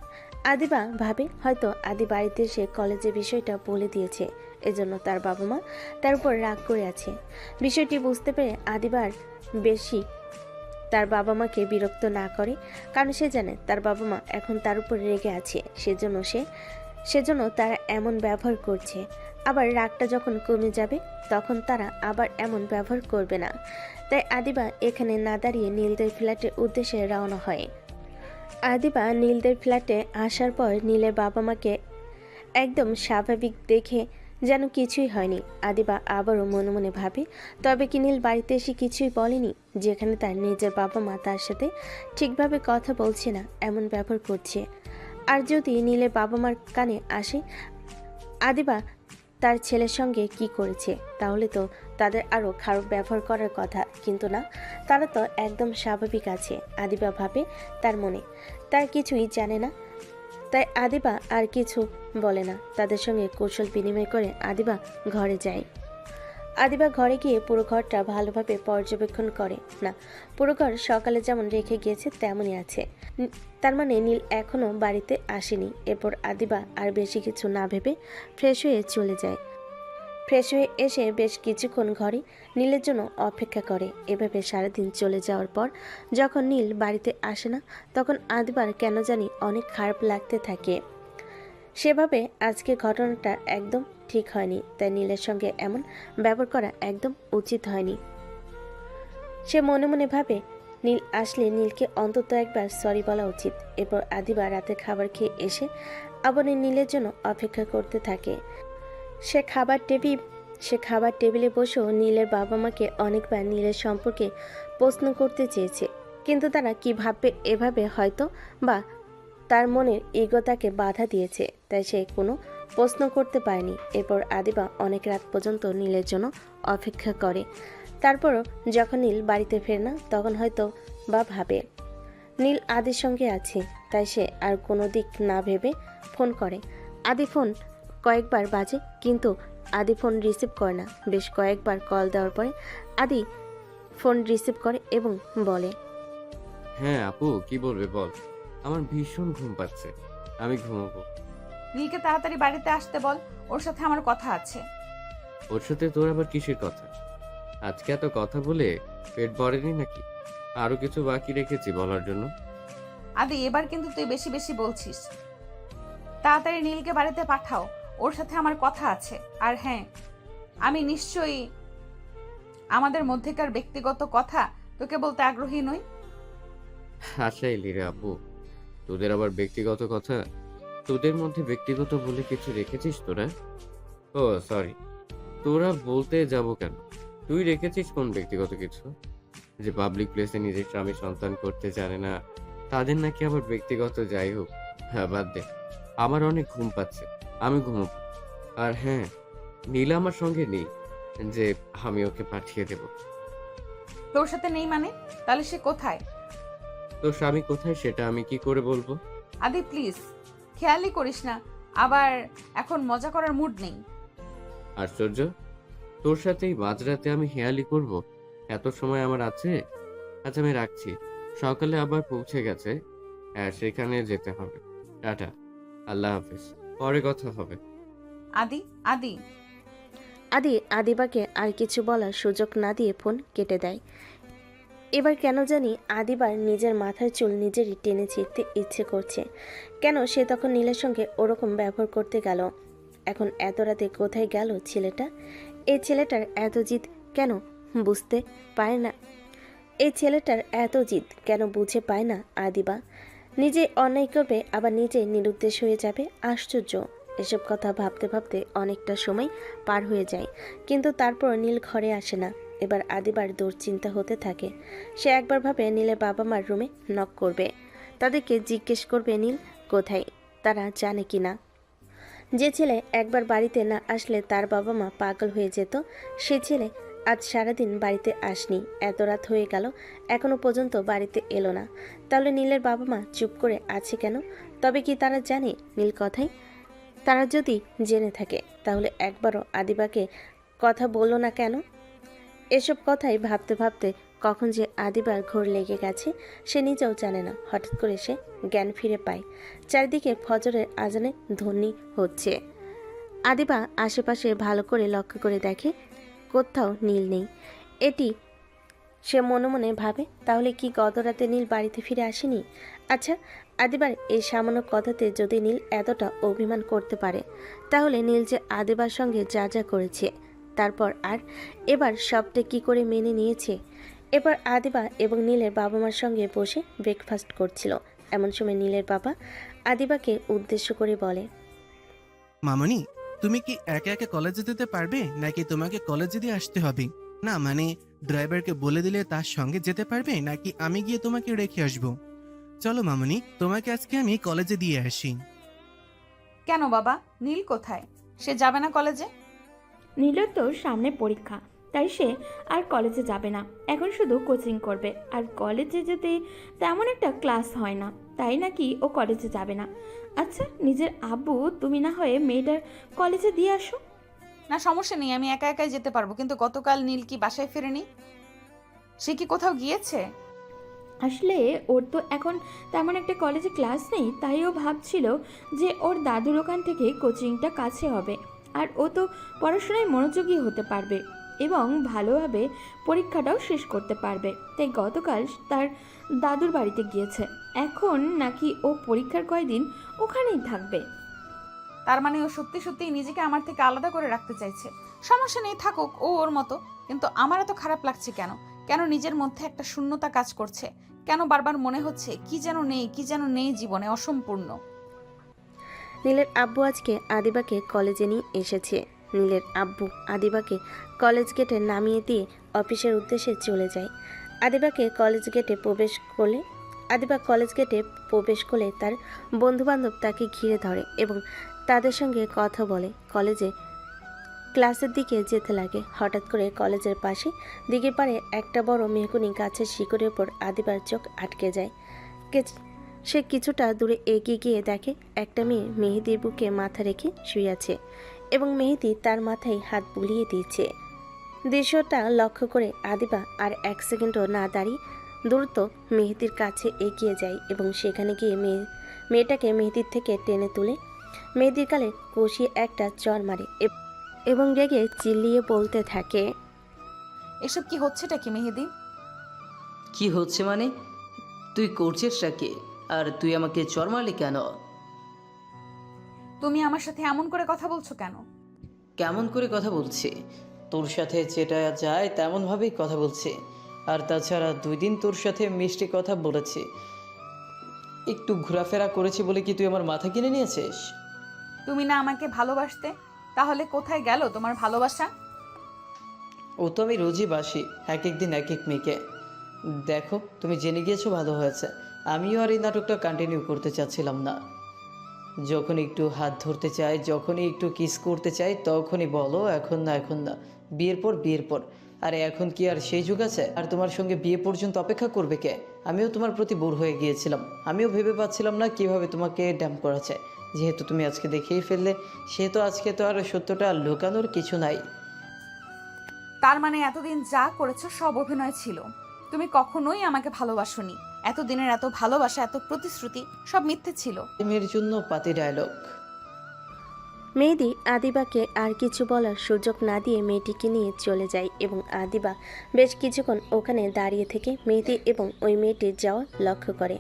আদিবা ভাবে হয়তো আদি বাড়িতে এসে কলেজে বিষয়টা বলে দিয়েছে, এজন্য তার বাবা মা তার উপর রাগ করে আছে। বিষয়টি বুঝতে পেরে আদিবার বেশি তার বাবা মাকে বিরক্ত না করে, কারণ সে জানে তার বাবা মা এখন তার উপর রেগে আছে, সেজন্য তারা এমন ব্যবহার করছে। আবার রাগটা যখন কমে যাবে তখন তারা আবার এমন ব্যবহার করবে না। তাই আদিবা এখানে না দাঁড়িয়ে নীলদের ফ্ল্যাটের উদ্দেশ্যে রওনা হয়। আদিবা নীলদের ফ্ল্যাটে আসার পর নীলের বাবা মাকে একদম স্বাভাবিক দেখে যেন কিছুই হয়নি। আদিবা আবারও মনে মনে ভাবে, তবে কি নীল বাড়িতে এসে কিছুই বলেনি, যেখানে তার নিজের বাবা মা তার সাথে ঠিকভাবে কথা বলছে না, এমন ব্যবহার করছে। আর যদি নীলের বাবা মার কানে আসে আদিবা তার ছেলের সঙ্গে কি করেছে, তাহলে তো তাদের আরও খারাপ ব্যবহার করার কথা, কিন্তু না, তারা তো একদম স্বাভাবিক আছে। আদিবা ভাবে তার মনে তার কিছুই জানে না, তাই আদিবা আর কিছু বলে না। তাদের সঙ্গে কৌশল বিনিময় করে আদিবা ঘরে যায়। আদিবা ঘরে গিয়ে পুরো ঘরটা ভালোভাবে পর্যবেক্ষণ করে। না, পুরো ঘর সকালে যেমন রেখে গিয়েছে তেমনই আছে, তার মানে নীল এখনও বাড়িতে আসেনি। এরপর আদিবা আর বেশি কিছু না ভেবে ফ্রেশ হয়ে চলে যায়। ফ্রেশ হয়ে এসে বেশ কিছুক্ষণ ঘরে নীলের জন্য অপেক্ষা করে। এভাবে সারাদিন চলে যাওয়ার পর যখন নীল বাড়িতে আসে না, তখন আদিবার কেন জানি অনেক খারাপ লাগতে থাকে। সেভাবে আজকে ঘটনাটা একদম ঠিক হয়নি, তাই নীলের সঙ্গে এমন ব্যবহার করা একদম উচিত হয়নি। সে মনে মনে ভাবে নীল আসলে নীলকে অন্তত একবার সরি বলা উচিত। এরপর আদিবা রাতে খাবার খেয়ে এসে আবার নীলের জন্য অপেক্ষা করতে থাকে। সে খাবার টেবিলে বসেও নীলের বাবা মাকে অনেকবার নীলের সম্পর্কে প্রশ্ন করতে চেয়েছে, কিন্তু তারা কি ভাববে এভাবে হয়তো বা তার মনের ইগো তাকে বাধা দিয়েছে, তাই সে কোনো প্রশ্ন করতে পারেনি। এরপর আদিবা অনেক রাত পর্যন্ত নীলের জন্য অপেক্ষা করে। তারপরও যখন নীল বাড়িতে ফেরে না, তখন হয়তো বা ভাবে নীল আদির সঙ্গে আছে, তাই সে আর কোনো দিক না ভেবে ফোন করে। আদি ফোন কয়েকবার বাজে, কিন্তু আদি ফোন রিসিভ করে না। বেশ কয়েকবার কল দেওয়ার পরে আদি ফোন রিসিভ করে এবং বলে, হ্যাঁ আপু, কি বলবে বল। আমার ভীষণ ঘুম পাচ্ছে, আমি ঘুমাবো। নীলকে তাড়াতাড়ি বাড়িতে আসতে বল, ওর সাথে আমার কথা আছে। ওর সাথে তোর আবার কিসের কথা? আজকে এত কথা বলে পেট ভরেনি নাকি? আরো কিছু বাকি রেখেছি বলার জন্য। আদি, এবার কিন্তু তুই বেশি বেশি বলছিস। তাড়াতাড়ি নীলকে বাড়িতে পাঠাও, ওর সাথে আমার কথা আছে। আর হ্যাঁ, আমি নিশ্চয়ই আমাদের মধ্যেকার ব্যক্তিগত কথা তোকে বলতে আগ্রহী নই। হাসাইলি রে আপু, তোদের আবার ব্যক্তিগত কথা? তোদের মধ্যে ব্যক্তিগত বলে কিছু রেখেছিস তোরা? ও সরি, তোরা বলতে যাব কেন? তুই রেখেছিস কোন ব্যক্তিগত কিছু? যে পাবলিক প্লেসে নিজের স্বামী সন্তান করতে জানে না, তাদের নাকি আবার ব্যক্তিগত? যাই হোক, হ্যাঁ বাদ দে, আমার অনেক ঘুম পাচ্ছে, আমি ঘুমোবো। আর হ্যাঁ, নীলা আমার সঙ্গে নেই যে আমি ওকে পাঠিয়ে দেব। তোর সাথে নেই মানে? তাহলে সে কোথায়? তোর স্বামী কোথায় সেটা আমি কি করে বলবো? আদি প্লিজ, খেয়ালই করিস না, আবার এখন মজা করার মুড নেই। আশ্চর্য, তোর সাথেই মাঝরাতে আমি হেয়ালি করব? এত সময় আমার আছে? আচ্ছা আমি রাখছি, সকালে আবার পৌঁছে গেছে। হ্যাঁ, সেখানে যেতে হবে। টাটা, আল্লাহ হাফিজ, পরে কথা হবে। আদি আদি আদি আদিবাকে আর কিছু বলার সুযোগ না দিয়ে ফোন কেটে দেয়। এবার কেন জানি আদিবার নিজের মাথার চুল নিজেরই টেনে ছিঁড়তে ইচ্ছে করছে। কেন সে তখন নীলের সঙ্গে ওরকম ব্যবহার করতে গেল? এখন এত রাতে কোথায় গেল ছেলেটা? এই ছেলেটার এত জিদ কেন বুঝতে পারে না? এই ছেলেটার এত জিদ কেন বুঝে পায় না আদিবা? নিজে অন্যায় করবে আবার নিজে নিরুদ্দেশ হয়ে যাবে। আশ্চর্য! এসব কথা ভাবতে ভাবতে অনেকটা সময় পার হয়ে যায়, কিন্তু তারপর নীল ঘরে আসে না। এবার আদিবার দুশ্চিন্তা হতে থাকে। সে একবার ভাবে নীলের বাবা মার রুমে নক করবে, তাদেরকে জিজ্ঞেস করবে নীল কোথায়, তারা জানে কি না। যে ছেলে একবার বাড়িতে না আসলে তার বাবা মা পাগল হয়ে যেত, সে ছেলে আজ সারাদিন বাড়িতে আসনি, এত রাত হয়ে গেল এখনো পর্যন্ত বাড়িতে এলো না। তাহলে নীলের বাবা মা চুপ করে আছে কেন? তবে কি তারা জানে নীল কথাই? তারা যদি জেনে থাকে তাহলে একবারও আদিবাকে কথা বললো না কেন? এসব কথাই ভাবতে ভাবতে কখন যে আদিবার ঘোর লেগে গেছে সে নিজেও জানে না। হঠাৎ করে সে জ্ঞান ফিরে পায়। চারিদিকে ফজরের আজানে ধ্বনি হচ্ছে। আদিবা আশেপাশে ভালো করে লক্ষ্য করে দেখে কোথাও নীল নেই। এটি সে মনে মনে ভাবে, তাহলে কি গতরাতে নীল বাড়িতে ফিরে আসেনি? আচ্ছা, আদিবার এই সামান্য কথাতে যদি নীল এতটা অভিমান করতে পারে, তাহলে নীল যে আদিবার সঙ্গে যা যা করেছে তারপর আর এবার সবটা কি করে মেনে নিয়েছে। এবার আদিবা এবং নীলের বাবা মার সঙ্গে বসে ব্রেকফাস্ট করছিল। এমন সময় নীলের বাবা আদিবাকে উদ্দেশ্য করে বলে, মামনি, তুমি কি একা একা কলেজে যেতে পারবে নাকি তোমাকে কলেজে দিয়ে আসতে হবে? না মানে ড্রাইভারকে বলে দিলে তার সঙ্গে যেতে পারবে নাকি আমি গিয়ে তোমাকে রেখে আসবো? চলো মামনি, তোমাকে আজকে আমি কলেজে দিয়ে আসি। কেন বাবা, নীল কোথায়? সে যাবে না কলেজে? নীলের তো সামনে পরীক্ষা, তাই সে আর কলেজে যাবে না। এখন শুধু কোচিং করবে, আর কলেজে যেতে তেমন একটা ক্লাস হয় না, তাই নাকি ও কলেজে যাবে না। আচ্ছা, নিজের আব্বু তুমি না হয়ে মেয়েটার কলেজে দিয়ে আসো। না, সমস্যা নেই, আমি একা একাই যেতে পারবো। কিন্তু গতকাল নীল কি বাসায় ফেরেনি? সে কি কোথাও গিয়েছে? আসলে ওর তো এখন তেমন একটা কলেজে ক্লাস নেই, তাই ও ভাবছিল যে ওর দাদুর ওখান থেকে কোচিংটা কাছে হবে, আর ও তো পড়াশোনায় মনোযোগী হতে পারবে এবং ভালোভাবে পরীক্ষাটাও শেষ করতে পারবে। তাই গতকাল তার দাদুর বাড়িতে গিয়েছে। এখন নাকি ও পরীক্ষার কয়দিন ওখানেই থাকবে। তার মানে ও সত্যি সত্যি নিজেকে আমার থেকে আলাদা করে রাখতে চাইছে। সমস্যা নেই, থাকুক ও ওর মতো। কিন্তু আমার এত খারাপ লাগছে কেন? কেন নিজের মধ্যে একটা শূন্যতা কাজ করছে? কেন বারবার মনে হচ্ছে কি যেন নেই, কি যেন নেই জীবনে, অসম্পূর্ণ। নীলের আব্বু আজকে আদিবাকে কলেজে নিয়ে এসেছে। নীলের আব্বু আদিবাকে কলেজ গেটে নামিয়ে দিয়ে অফিসের উদ্দেশ্যে চলে যায়। আদিবা কলেজ গেটে প্রবেশ করলে তার বন্ধুবান্ধব তাকে ঘিরে ধরে এবং তাদের সঙ্গে কথা বলে কলেজে ক্লাসের দিকে যেতে লাগে। হঠাৎ করে কলেজের পাশে দিকে পারে একটা বড় মেহগুনি গাছের শিকড়ের ওপর আদিবার চোখ আটকে যায়। সে কিছুটা দূরে এগিয়ে গিয়ে দেখে একটা মেয়ে মেহেদির বুকে মাথা রেখে শুয়ে আছে এবং মেহেদি তার মাথায় হাত বুলিয়ে দিয়েছে। দৃশ্যটা লক্ষ্য করে আদিবা আর এক সেকেন্ডও না দাঁড়িয়ে দ্রুত মেহেদির কাছে এগিয়ে যায় এবং সেখানে গিয়ে মেয়েটাকে মেহেদির থেকে টেনে তুলে মেহেদির গালে কষিয়ে একটা চড় মারে এবং রেগে চিল্লিয়ে বলতে থাকে, এসব কি হচ্ছেটা কি মেহেদি? কি হচ্ছে মানে? তুই করছিসটা কি? আর তুই আমাকে চর মারলি কেন? তুমি আমার সাথে এমন করে কথা বলছো কেন? কেমন করে কথা বলছি? তোর সাথে যেটা যায় তেমনভাবেই কথা বলছি। আর তাছাড়া 2 দিন তোর সাথে মিষ্টি কথা বলেছি, একটু ঘোরাফেরা করেছি বলে কি তুই আমার মাথা কিনে নিয়েছিস? তুমি না আমাকে ভালোবাসতে, তাহলে কোথায় গেল তোমার ভালোবাসা? ও তো আমি রোজই বাসি, এক এক দিন এক এক মেয়েকে। দেখো, তুমি জেনে গিয়েছো, ভালো হয়েছে। আমিও আর এই নাটকটা কন্টিনিউ করতে চাচ্ছিলাম না। যখন একটু হাত ধরতে চাই, যখনই একটু কিস করতে চাই, তখনই বলো এখন না, এখন না, বিয়ের পর। আরে এখন কি আর সেই যুগ আছে? আর তোমার সঙ্গে বিয়ে পর্যন্ত অপেক্ষা করবে কে? আমিও তোমার প্রতি বোর হয়ে গিয়েছিলাম। আমিও ভেবে পাচ্ছিলাম না কিভাবে তোমাকে ড্যাম্প করা যায়। যেহেতু তুমি আজকে দেখেই ফেললে, সেহেতু আজকে তো আর সত্যটা লুকানোর কিছু নাই। তার মানে এতদিন যা করেছো সব অভিনয় ছিল? তুমি কখনোই আমাকে ভালোবাসোনি। এতদিনের এত ভালোবাসা, এত প্রতিশ্রুতি সব মিথ্যে ছিল। মেয়ের জন্য পাতি ডায়লগ। মেহেদি আদিবাকে আর কিছু বলার সুযোগ না দিয়ে মেয়েটিকে নিয়ে চলে যায় এবং আদিবা বেশ কিছুক্ষণ ওখানে দাঁড়িয়ে থেকে মেহেদি এবং ওই মেয়েটির যাওয়া লক্ষ্য করে।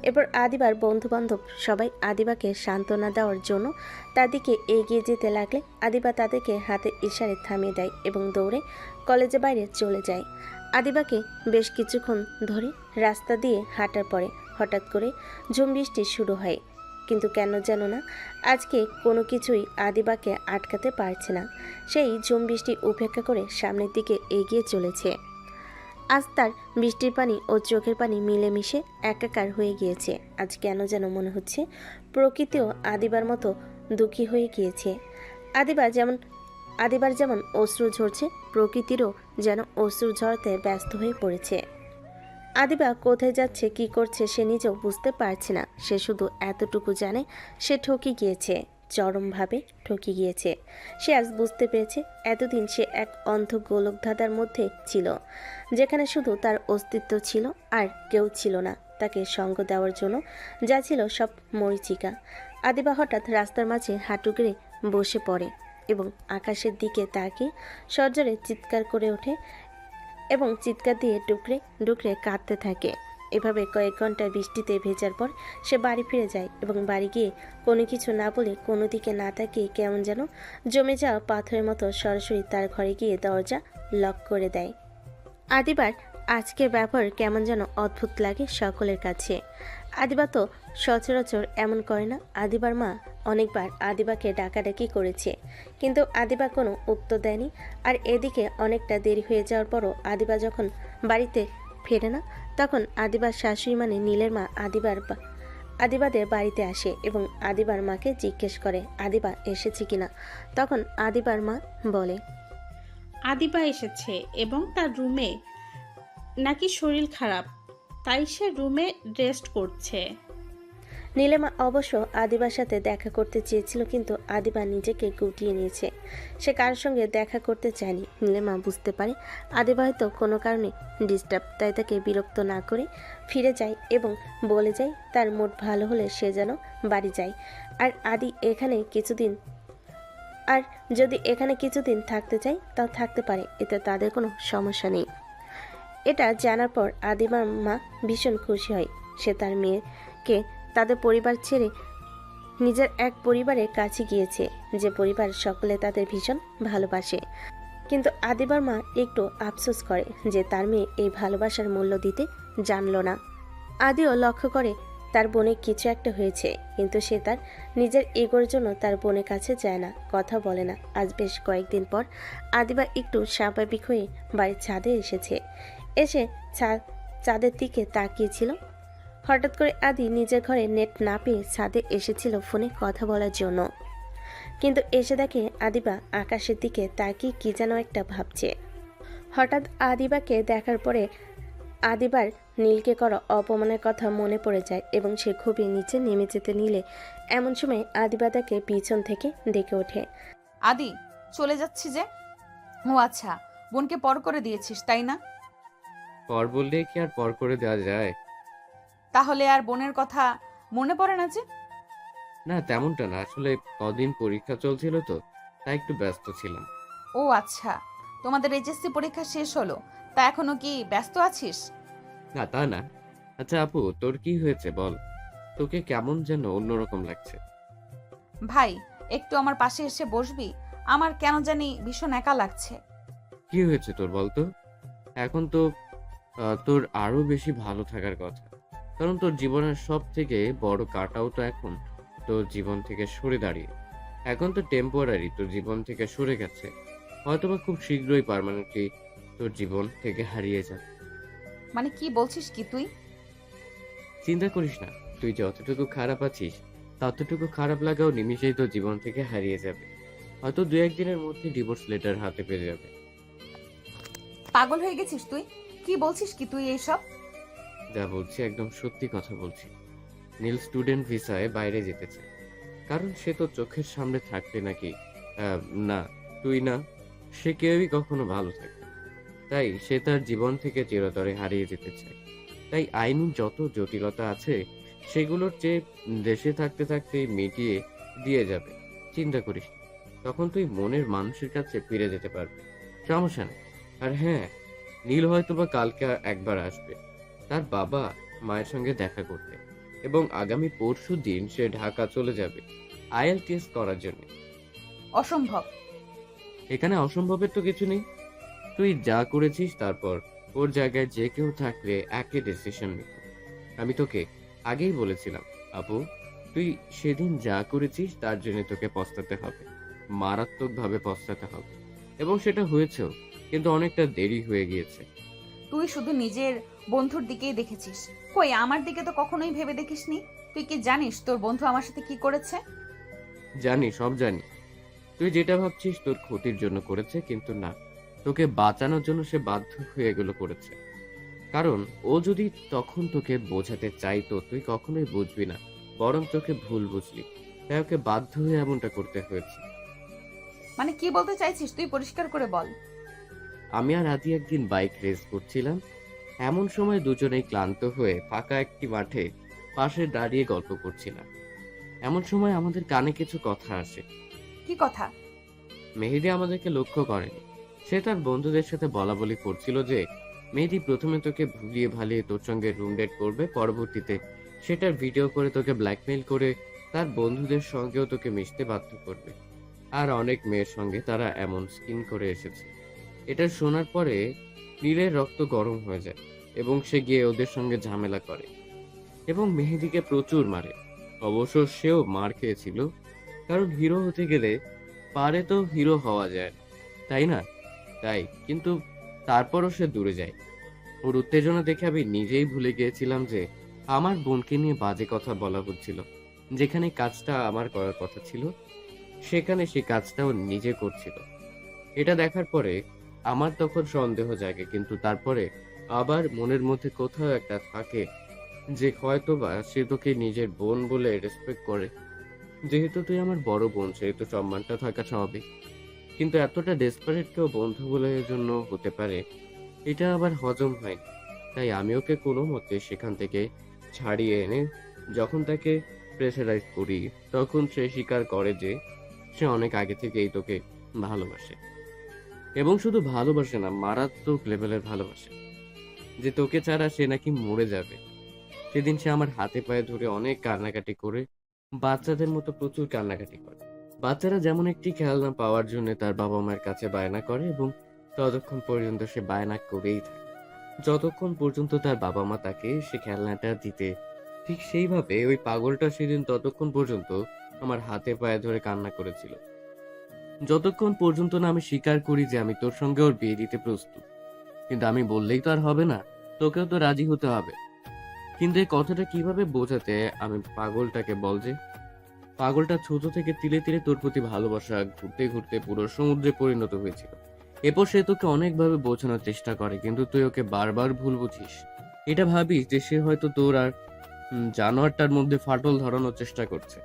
এরপর আদিবার বন্ধুবান্ধব সবাই আদিবাকে সান্ত্বনা দেওয়ার জন্য তার দিকে এগিয়ে যেতে লাগলে আদিবা তাদেরকে হাতে ইশারে থামিয়ে দেয় এবং দৌড়ে কলেজের বাইরে চলে যায়। আদিবাকে বেশ কিছুক্ষণ ধরে রাস্তা দিয়ে হাঁটার পরে হঠাৎ করে ঝুম বৃষ্টি শুরু হয়, কিন্তু কেন যেন না আজকে কোনো কিছুই আদিবাকে আটকাতে পারছে না। সেই ঝুম বৃষ্টি উপেক্ষা করে সামনের দিকে এগিয়ে চলেছে। আজ তার বৃষ্টির পানি ও চোখের পানি মিলেমিশে একাকার হয়ে গিয়েছে। আজ কেন যেন মনে হচ্ছে প্রকৃতিও আদিবার মতো দুঃখী হয়ে গিয়েছে। আদিবার যেমন অশ্রু ঝরছে, প্রকৃতিরও যেন অশ্রু ঝরাতে ব্যস্ত হয়ে পড়েছে। আদিবা কোথায় যাচ্ছে, কি করছে সে নিজেও বুঝতে পারছে না। সে শুধু এতটুকু জানে সে ঠকে গিয়েছে, চরমভাবে ঠকে গিয়েছে। সে আজ বুঝতে পেরেছে এতদিন সে এক অন্ধ গোলকধাঁধার মধ্যে ছিল, যেখানে শুধু তার অস্তিত্ব ছিল আর কেউ ছিল না তাকে সঙ্গ দেওয়ার জন্য, যা ছিল সব মরীচিকা। আদিবা হঠাৎ রাস্তার মাঝে হাঁটু গেড়ে বসে পড়ে এবং আকাশের দিকে তাকিয়ে সজোরে চিৎকার করে ওঠে এবং চিৎকার দিয়ে ডুকরে ডুকরে কাঁদতে থাকে। এভাবে কয়েক ঘন্টা বৃষ্টিতে ভেজার পর সে বাড়ি ফিরে যায় এবং বাড়ি গিয়ে কোনো কিছু না বলে, কোনো দিকে না তাকিয়ে কেমন যেন জমে যাওয়া পাথরের মতো সরাসরি তার ঘরে গিয়ে দরজা লক করে দেয়। আদিবার আজকের ব্যবহার কেমন যেন অদ্ভুত লাগে সকলের কাছে। আদিবা তো সচরাচর এমন করে না। আদিবার মা অনেকবার আদিবাকে ডাকাডাকি করেছে, কিন্তু আদিবা কোনো উত্তর দেয়নি। আর এদিকে অনেকটা দেরি হয়ে যাওয়ার পরও আদিবা যখন বাড়িতে ফেরে না, তখন আদিবার শাশুড়ি মানে নীলের মা আদিবাদের বাড়িতে আসে এবং আদিবার মাকে জিজ্ঞেস করে আদিবা এসেছে কিনা। তখন আদিবার মা বলে, আদিবা এসেছে এবং তার রুমে নাকি শরীর খারাপ, তাই সে রুমে রেস্ট করছে। নীলিমা অবশ্য আদিবার সাথে দেখা করতে চেয়েছিল, কিন্তু আদিবা নিজেকে গুটিয়ে নিয়েছে। সে কারোর সঙ্গে দেখা করতে চায়নি। নীলিমা বুঝতে পারে আদিবা হয়তো কোনো কারণে ডিস্টার্ব, তাই তাকে বিরক্ত না করে ফিরে যায় এবং বলে যায় তার মুড ভালো হলে সে যেন বাড়ি যায়। আর যদি এখানে কিছুদিন থাকতে চায় তাও থাকতে পারে, এতে তাদের কোনো সমস্যা নেই। এটা জানার পর আদিবার মা ভীষণ খুশি হয়। সে তার মেয়েকে তাদের পরিবার ছেড়ে নিজের এক পরিবারের কাছে গিয়েছে, যে পরিবার সকলে তাদের ভীষণ ভালোবাসে। কিন্তু আদিবার মা একটু আফসোস করে যে তার মেয়ে এই ভালোবাসার মূল্য দিতে জানল না। আদিও লক্ষ্য করে তার বোনের কিছু একটা হয়েছে, কিন্তু সে তার নিজের ইগোর জন্য তার বোনের কাছে যায় না, কথা বলে না। আজ বেশ কয়েকদিন পর আদিবা একটু স্বাভাবিক হয়ে বাড়ির ছাদে এসেছে। এসে চাঁদের দিকে তাকিয়েছিল। হঠাৎ করে আদি নিজের ঘরে নেট না পেয়ে ছাদে এসেছিল ফোনে কথা বলার জন্য, কিন্তু এসে দেখে আদিবা আকাশের দিকে তাকিয়ে কি যেন একটা ভাবছে। হঠাৎ আদিবাকে দেখার পরে আদিবার নীলকে করা অপমানের কথা মনে পড়ে যায় এবং সে খুবই নিচে নেমে যেতে নিলে এমন সময় আদিবা তাকে পিছন থেকে ডেকে ওঠে। আদি, চলে যাচ্ছি যে। ও আচ্ছা, বোনকে পর করে দিয়েছিস তাই না? পর বললে কি আর পর করে দেওয়া যায়? তাহলে আর বোনের কথা মনে পড়ে না যে? না, তেমনটা না, আসলে কদিন পরীক্ষা চলছিল তো, তাই একটু ব্যস্ত ছিলাম। ও আচ্ছা, তোমাদের এইচএসসি পরীক্ষা শেষ হলো, তা এখনো কি ব্যস্ত আছিস? না তা না। আচ্ছা আপু, তোর কি হয়েছে বল? তোকে কেমন যেন অন্যরকম লাগছে। ভাই, একটু আমার পাশে এসে বসবি? আমার কেন জানি ভীষণ একা লাগছে। কি হয়েছে তোর বলতো? এখন তো তোর আরো বেশি ভালো থাকার কথা, কারণ তোর জীবনের সব থেকে বড় কাটাও তো এখন তোর জীবন থেকে সরে দাঁড়িয়ে। এখন তো টেম্পোরারি তোর জীবন থেকে সরে গেছে, হয়তোবা খুব শীঘ্রই পার্মানেন্টলি তোর জীবন থেকে হারিয়ে যাবে। মানে কি বলছিস কি তুই? চিন্তা করিস না, তুই যতটুকু খারাপ আছিস ততটুকু খারাপ লাগাও নিমিশেই তোর জীবন থেকে হারিয়ে যাবে। হয়তো 2-1 দিনের মধ্যে ডিভোর্স লেটার হাতে পেয়ে যাবে। পাগল হয়ে গেছিস তুই? কি বলছিস কি তুই এইসব? যা বলছি একদম সত্যি কথা বলছি। নীল স্টুডেন্ট ভিসায় বাইরে যেতে চায়, কারণ সে তো চোখের সামনে থাকতে নাকি না তুই না, সে কেউই কখনো ভালো থাকে। তাই সে তার জীবন থেকে চিরতরে হারিয়ে যেতে চায়। তাই আইনি যত জটিলতা আছে সেগুলোর চেয়ে দেশে থাকতে থাকতে মিটিয়ে দিয়ে যাবে। চিন্তা করিস না। তখন তুই মনের মানুষের কাছে ফিরে যেতে পারবি, সমস্যা নেই। আর হ্যাঁ, নীল হয়তোবা কালকে একবার আসবে তার বাবা মায়ের সঙ্গে দেখা করতে, এবং আগামী পরশু দিন সে ঢাকা চলে যাবে IELTS করার জন্য। অসম্ভব। এখানে অসম্ভবের তো কিছু নেই। তুই যা করেছিস, তারপর ওর জায়গায় যে কেউ থাকলে একই ডিসিশন নিত। আমি তোকে আগেই বলেছিলাম আপু, তুই সেদিন যা করেছিস তার জন্য তোকে পস্তাতে হবে, মারাত্মকভাবে পস্তাতে হবে। এবং সেটা হয়েছেও, কিন্তু অনেকটা দেরি হয়ে গিয়েছে। তুই শুধু নিজের বন্ধুর দিকেই দেখেছিস, কই আমার দিকে তো কখনোই ভেবে দেখিসনি। তুই কি জানিস তোর বন্ধু আমার সাথে কি করেছে? জানি, সব জানি। তুই যেটা ভাবছিস তোর ক্ষতির জন্য করেছে, কিন্তু না, তোকে বাঁচানোর জন্য সে বাধ্য হয়ে এগুলো করেছে। কারণ ও যদি তখন তোকে বোঝাতে চাইতো, তুই কখনোই বুঝবি না, বরং তোকে ভুল বুঝলি। তাই ওকে বাধ্য হয়ে এমনটা করতে হয়েছে। মানে কি বলতে চাইছিস তুই পরিষ্কার করে বল। আমি আর আদি একদিন বাইক রেস করছিলাম। এমন সময় দুজনেই ক্লান্ত হয়ে ফাঁকা একটি মাঠে পাশে দাঁড়িয়ে গল্প করছিলাম। এমন সময় আমাদের কানে কিছু কথা আসে। কি কথা? মেহেদি আমাদেরকে লক্ষ্য করেনি। সে তার বন্ধুদের সাথে বলা বলি করছিল যে মেহেদি প্রথমে তোকে ভুলিয়ে ভালিয়ে তোর সঙ্গে রুম ডেট করবে, পরবর্তীতে সেটার ভিডিও করে তোকে ব্ল্যাকমেইল করে তার বন্ধুদের সঙ্গেও তোকে মিশতে বাধ্য করবে। আর অনেক মেয়ের সঙ্গে তারা এমন স্কিন করে এসেছে। এটা শোনার পরে নীলের রক্ত গরম হয়ে যায় এবং সে গিয়ে ওদের সঙ্গে ঝামেলা করে এবং মেহেদিকে প্রচুর মারে। অবশ্য সেও মার খেয়েছিল, কারণ হিরো হতে গেলে পারে তো হিরো হওয়া যায়, তাই না? তাই কিন্তু তারপরও সে দূরে যায়। ওর উত্তেজনা দেখে আমি নিজেই ভুলে গিয়েছিলাম যে আমার বোনকে নিয়ে বাজে কথা বলা হচ্ছিল। যেখানে কাজটা আমার করার কথা ছিল, সেখানে সে কাজটা ও নিজে করছিল। এটা দেখার পরে আমার তখন সন্দেহ জাগে, কিন্তু তারপরে আবার মনের মধ্যে কোথাও একটা থাকে যে হয়তোবা সে তোকে নিজের বোন বলে রেসপেক্ট করে। যেহেতু তুই আমার বড় বোন, সেহেতু সম্মানটা থাকা স্বাভাবিক। কিন্তু এতটা ডেসপারেট কেউ বন্ধু বলে জন্য হতে পারে, এটা আবার হজম হয়। তাই আমি ওকে কোনো মতে সেখান থেকে ছাড়িয়ে এনে যখন তাকে প্রেসারাইজ করি, তখন সে স্বীকার করে যে সে অনেক আগে থেকেই তোকে ভালোবাসে, এবং শুধু ভালোবাসে না, মারাত্মক লেভেলের ভালোবাসে, যে তোকে ছাড়া সে নাকি মরে যাবে। সেদিন সে আমার হাতে পায়ে ধরে অনেক কান্নাকাটি করে, বাচ্চাদের মতো প্রচুর কান্নাকাটি করে। বাচ্চারা যেমন একটি খেলনা পাওয়ার জন্য তার বাবা মায়ের কাছে বায়না করে, এবং ততক্ষণ পর্যন্ত সে বায়না করেই থাকে যতক্ষণ পর্যন্ত তার বাবা মা তাকে সে খেলনাটা দিতে। ঠিক সেইভাবে ওই পাগলটা সেদিন ততক্ষণ পর্যন্ত আমার হাতে পায়ে ধরে কান্না করেছিল, যতক্ষণ পর্যন্ত না আমি স্বীকার করি যে আমি তোর সঙ্গে ওর বিয়ে দিতে প্রস্তুত। কিন্তু আমি বললেই তো আর হবে না, তোকেও তো রাজি হতে হবে। কিন্তু এই কথাটা কিভাবে বোঝাতে আমি পাগলটাকে বল যে পাগলটা ছোট থেকে তিলে তিলে তোর প্রতি ভালোবাসা ঘুরতে ঘুরতে পুরো সমুদ্রে পরিণত হয়েছিল। এরপর সে তোকে অনেকভাবে বোঝানোর চেষ্টা করে, কিন্তু তুই ওকে বারবার ভুল বুঝিস। এটা ভাবিস যে সে হয়তো তোর আর জানোয়ারটার মধ্যে ফাটল ধরানোর চেষ্টা করছে।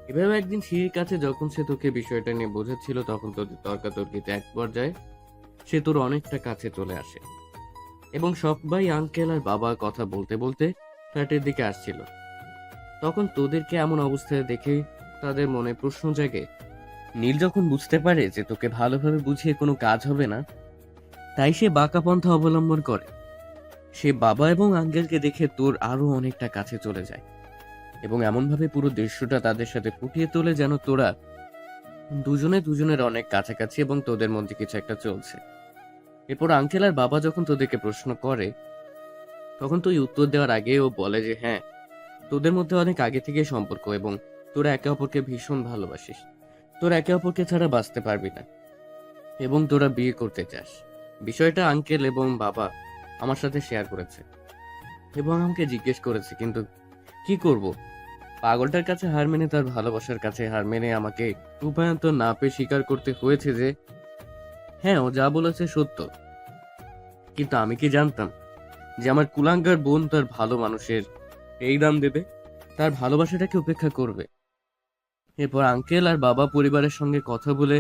এভাবে একদিন সিঁড়ির কাছে যখন সে তোকে বিষয়টা নিয়ে বোঝাচ্ছিল, তখন তোদের তর্কাতর্কিতে এক পর্যায়ে সে তোর অনেকটা কাছে চলে আসে, এবং সবাই আঙ্কেল আর বাবা কথা বলতে বলতে ফ্ল্যাটের দিকে আসছিল। তখন তোদেরকে এমন অবস্থায় দেখে তাদের মনে প্রশ্ন জাগে। নীল যখন বুঝতে পারে যে তোকে ভালোভাবে বুঝিয়ে কোনো কাজ হবে না, তাই সে বাঁকা পন্থা অবলম্বন করে। সে বাবা এবং আঙ্কেলকে দেখে তোর আরো অনেকটা কাছে চলে যায়, এবং এমনভাবে পুরো দৃশ্যটা তাদের সাথে ফুটিয়ে তোলে যেন তোরা দুজনে দুজনের অনেক কাছাকাছি এবং তোদের মধ্যে কিছু একটা চলছে। এরপর আঙ্কেল আর বাবা যখন তোদেরকে প্রশ্ন করে, তখন তুই উত্তর দেওয়ার আগে ও বলে যে হ্যাঁ, তোদের মধ্যে অনেক আগে থেকে সম্পর্ক এবং তোরা একে অপরকে ভীষণ ভালোবাসিস। তোরা একে অপরকে ছাড়া বাঁচতে পারবি না, এবং তোরা বিয়ে করতে চাস। বিষয়টা আঙ্কেল এবং বাবা আমার সাথে শেয়ার করেছে এবং আমাকে জিজ্ঞেস করেছে, কিন্তু কি করব? পাগলটার কাছে হার মেনে, তার ভালোবাসার কাছে হার মেনে আমাকে উপায়ন্তর না পেয়ে স্বীকার করতে হয়েছে যে হ্যাঁ, ও যা বলেছে সত্য। কিন্তু আমি কি জানতাম যে আমার কুলাঙ্গার বোন তার ভালো মানুষের এই দাম দেবে, তার ভালোবাসাটাকে উপেক্ষা করবে। এরপর আঙ্কেল আর বাবা পরিবারের সঙ্গে কথা বলে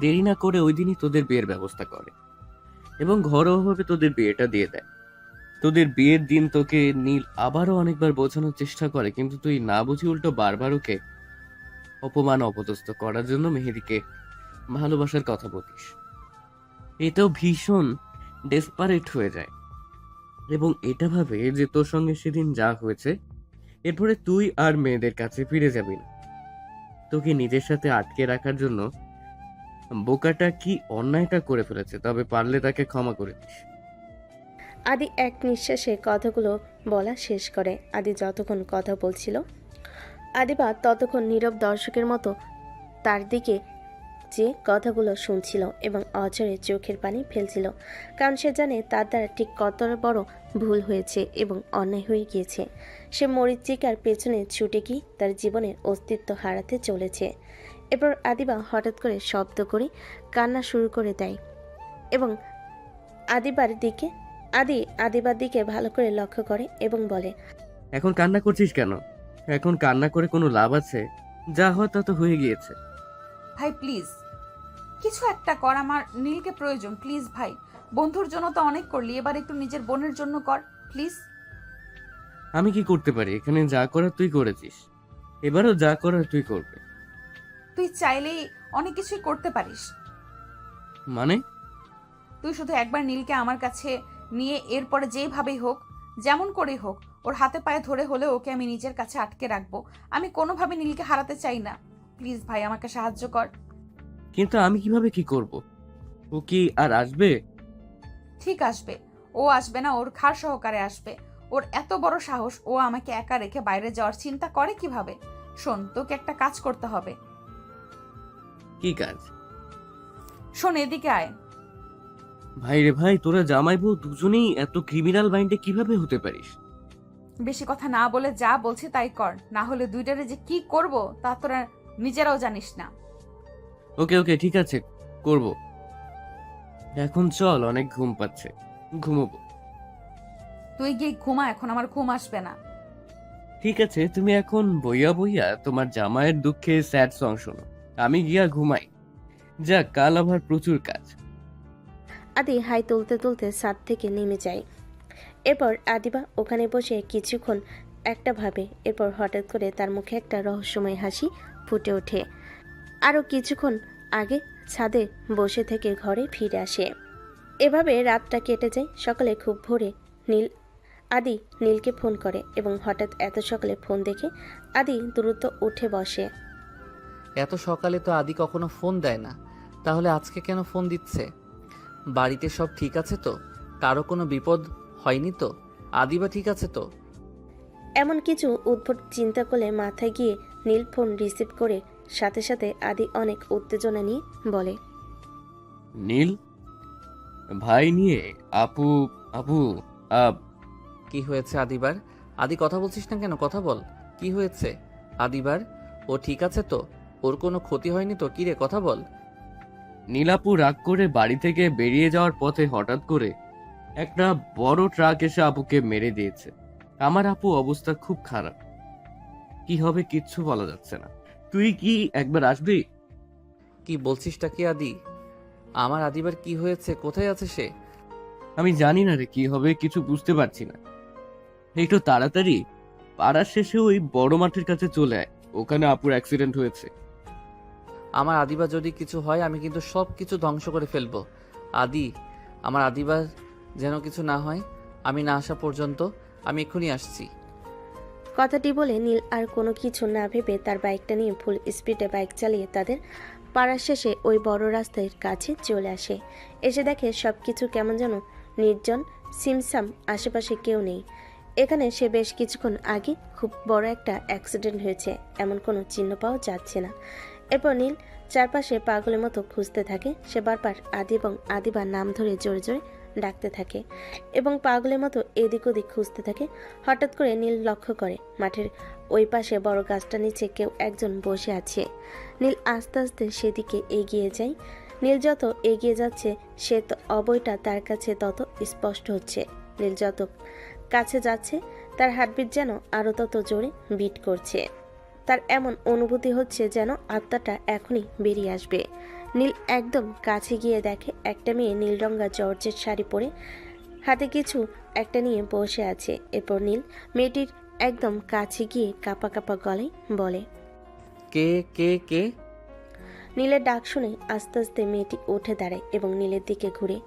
দেরি না করে ওই দিনই তোদের বিয়ের ব্যবস্থা করে। এবং ঘরোয়াভাবে তোদের বিয়েটা দিয়ে দেয়। তোদের বিয়ের দিন তোকে নীল আবারও অনেকবার বোঝানোর চেষ্টা করে, কিন্তু তুই না বুঝি উল্টো বারবার ওকে অপমান অপদস্থ করার জন্য মেহেদিকে ভালোবাসার কথা বলিস। এটাও ভীষণ ডেসপারেট হয়ে যায় এবং এটা ভাবে যে তোর সঙ্গে সেদিন যা হয়েছে এরপরে তুই আর মেয়েদের কাছে ফিরে যাবি না। তোকে নিজের সাথে আটকে রাখার জন্য বোকাটা কি অন্যায়টা করে ফেলেছে, তবে পারলে তাকে ক্ষমা করে দিস। আদি এক নিঃশ্বাসে কথাগুলো বলা শেষ করে। আদি যতক্ষণ কথা বলছিল আদিবা ততক্ষণ নীরব দর্শকের মতো তার দিকে যে কথাগুলো শুনছিল এবং অঝরে চোখের পানি ফেলছিল, কারণ সে জানে তার দ্বারা ঠিক কতটা বড় ভুল হয়েছে এবং অন্যায় হয়ে গিয়েছে। সে মরিচিকার পেছনে ছুটে গিয়ে তার জীবনের অস্তিত্ব হারাতে চলেছে। এরপর আদিবা হঠাৎ করে শব্দ করে কান্না শুরু করে দেয় এবং আদিবার দিকে ভালো করে লক্ষ্য করে এবং বলে, এখন কান্না করছিস কেন? এখন কান্না করে কোনো লাভ আছে? যা হয় তা তো হয়ে গিয়েছে। ভাই প্লিজ কিছু একটা কর, আমার নীলকে প্রয়োজন। প্লিজ ভাই, বন্ধুর জন্য তো অনেক করলি, এবার একটু নিজের বোনের জন্য কর প্লিজ। আমি কি করতে পারি? এখানে যা করার তুই করেছিস, এবারও যা করার তুই করবে। তুই চাইলেই অনেক কিছুই করতে পারিস। মানে? তুই শুধু একবার নীলকে আমার কাছে নিয়ে এরপরে যেইভাবেই হোক, যেমন করেই হোক, ওর হাতে পায়ে ধরে হলে ওকে আমি নিজের কাছে আটকে রাখবো। আমি কোনোভাবে নীলকে হারাতে চাই না। প্লিজ ভাই আমাকে সাহায্য কর। কিন্তু আমি কিভাবে কি করব? ও কি আর আসবে? ঠিক আসবে। ও আসবে না, ওর খার সহকারে আসবে। ওর এত বড় সাহস, ও আমাকে একা রেখে বাইরে যাওয়ার চিন্তা করে কিভাবে? শোন, তোকে একটা কাজ করতে হবে। কি কাজ? শোন, এদিকে আয়। ভাই রে ভাই, তোরা জামাই বউ দুজনেই এত ক্রিমিনাল মাইন্ডে কিভাবে হতে পারিস? বেশি কথা না বলে যা বলছি তাই কর, না হলে দুইটারে যে কি করব তা তোরা নিজেরাও জানিস না। ওকে ওকে ঠিক আছে, করব। এখন চল, অনেক ঘুম পাচ্ছে, ঘুমোবো। তুই গিয়ে ঘুমা, এখন আমার ঘুম আসবে না। ঠিক আছে, তুমি এখন বইয়া বইয়া তোমার জামাইয়ের দুঃখে স্যাড সং শোনো, আমি গিয়া ঘুমাই। যাক, কাল আবার প্রচুর কাজ। আদি হাই তুলতে তুলতে ছাদ থেকে নেমে যায়। এরপর আদিবা ওখানে বসে কিছুক্ষণ একটা ভাবে। এরপর হঠাৎ করে তার মুখে একটা রহস্যময় হাসি ফুটে ওঠে। আরও কিছুক্ষণ আগে ছাদে বসে থেকে ঘরে ফিরে আসে। এভাবে রাতটা কেটে যায়। সকালে খুব ভোরে আদি নীলকে ফোন করে এবং হঠাৎ এত সকালে ফোন দেখে আদি দ্রুত উঠে বসে। এত সকালে তো আদি কখনো ফোন দেয় না, তাহলে আজকে কেন ফোন দিচ্ছে? বাড়িতে সব ঠিক আছে তো? কারো কোনো বিপদ হয়নি তো? আদিবা ঠিক আছে তো? এমন কিছু উদ্ভট চিন্তা করলে মাথায় গিয়ে নীল ফোন রিসিভ করে সাথে সাথে আদি অনেক উত্তেজনা নিয়ে বলে, নীল ভাই নিয়ে আপু আপু আপ কি হয়েছে আদিবার? আদি কথা বলছিস না কেন? কথা বল, কি হয়েছে আদিবার? ও ঠিক আছে তো? ওর কোনো ক্ষতি হয়নি তো? কি রে, কথা বল। নীলাপু রাগ করে বাড়ি থেকে বেরিয়ে যাওয়ার পথে হঠাৎ করে একটা বড় ট্রাক এসে আপুকে মেরে দিয়েছে। আমার আপু অবস্থা খুব খারাপ, কি হবে কিচ্ছু বলা যাচ্ছে না। তুই কি একবার আসবি? কি বলছিসটা কি আদি? আমার আদিবার কি হয়েছে? কোথায় আছে সে? আমি জানি না রে, কি হবে কিছু বুঝতে পারছি না। একটু তাড়াতাড়ি পাড়ার শেষে ওই বড় মাঠের কাছে চলে আয়, ওখানে আপুর অ্যাক্সিডেন্ট হয়েছে। আমার আদিবার যদি কিছু হয় আমি কিন্তু সব কিছু ধ্বংস করে ফেলবো। আদি, আমার আদিবার যেন কিছু না হয়, আমি না আসা পর্যন্ত। আমি এক্ষুনি আসছি। কথাটি বলে নীল আর কোনো কিছু না ভেবে তার বাইকটা নিয়ে ফুল স্পিডে বাইক চালিয়ে তাদের পাড়ার শেষে ওই বড় রাস্তার কাছে চলে আসে। এসে দেখে সব কিছু কেমন যেন নির্জন, সিমসাম, আশেপাশে কেউ নেই। এখানে সে বেশ কিছুক্ষণ আগে খুব বড় একটা অ্যাক্সিডেন্ট হয়েছে এমন কোনো চিহ্ন পাওয়া যাচ্ছে না। এরপর নীল চারপাশে পাগলের মতো খুঁজতে থাকে। সে বারবার আদি এবং আদিবার নাম ধরে জোরে জোরে ডাকতে থাকে এবং পাগলের মতো এদিক ওদিক খুঁজতে থাকে। হঠাৎ করে নীল লক্ষ্য করে মাঠের ওই পাশে বড় গাছটা নিচে কেউ একজন বসে আছে। নীল আস্তে আস্তে সেদিকে এগিয়ে যায়। নীল যত এগিয়ে যাচ্ছে সে অবয়টা তার কাছে তত স্পষ্ট হচ্ছে। নীল যত কাছে যাচ্ছে তার হার্টবিট যেন আরও তত জোরে বিট করছে। তার এমন অনুভূতি হচ্ছে যেন আত্মাটা এখনই বেরিয়ে আসবে। নীল একদম কাছে গিয়ে দেখে একটা মেয়ে নীল রঙা জর্জেট শাড়ি পরে হাতে কিছু একটা নিয়ে বসে আছে। এরপর নীল মেয়েটির একদম কাছে গিয়ে কাপা কাপা গলায় বলে, কে কে কে? নীলের ডাক শুনে আস্তে আস্তে মেয়েটি উঠে দাঁড়ায় এবং নীলের দিকে ঘুরে।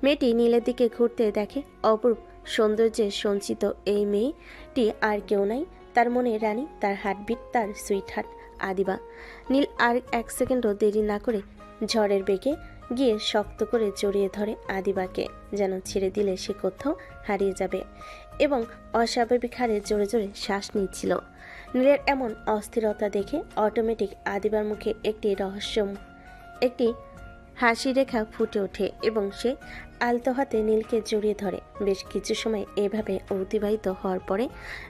মেয়েটি নীলের দিকে ঘুরতে দেখে অপরূপ সৌন্দর্যে সঞ্চিত এই মেয়েটি আর কেউ নাই, তার মনে রানী, তার হার্টবিট, তার সুইট হার্ট আদিবা। নীল আর এক সেকেন্ডও দেরি না করে ঝড়ের বেগে গিয়ে শক্ত করে জড়িয়ে ধরে আদিবাকে, যেন ছেড়ে দিলে সে কোথাও হারিয়ে যাবে, এবং অস্বাভাবিক হারে জোরে জোরে শ্বাস নিচ্ছিল। নীলের এমন অস্থিরতা দেখে অটোমেটিক আদিবার মুখে একটি হাসি রেখা ফুটে ওঠে এবং সে আলতো হাতে নীলকে জড়িয়ে ধরে। বেশ কিছু সময় এভাবে অতিবাহিত হওয়ার পরে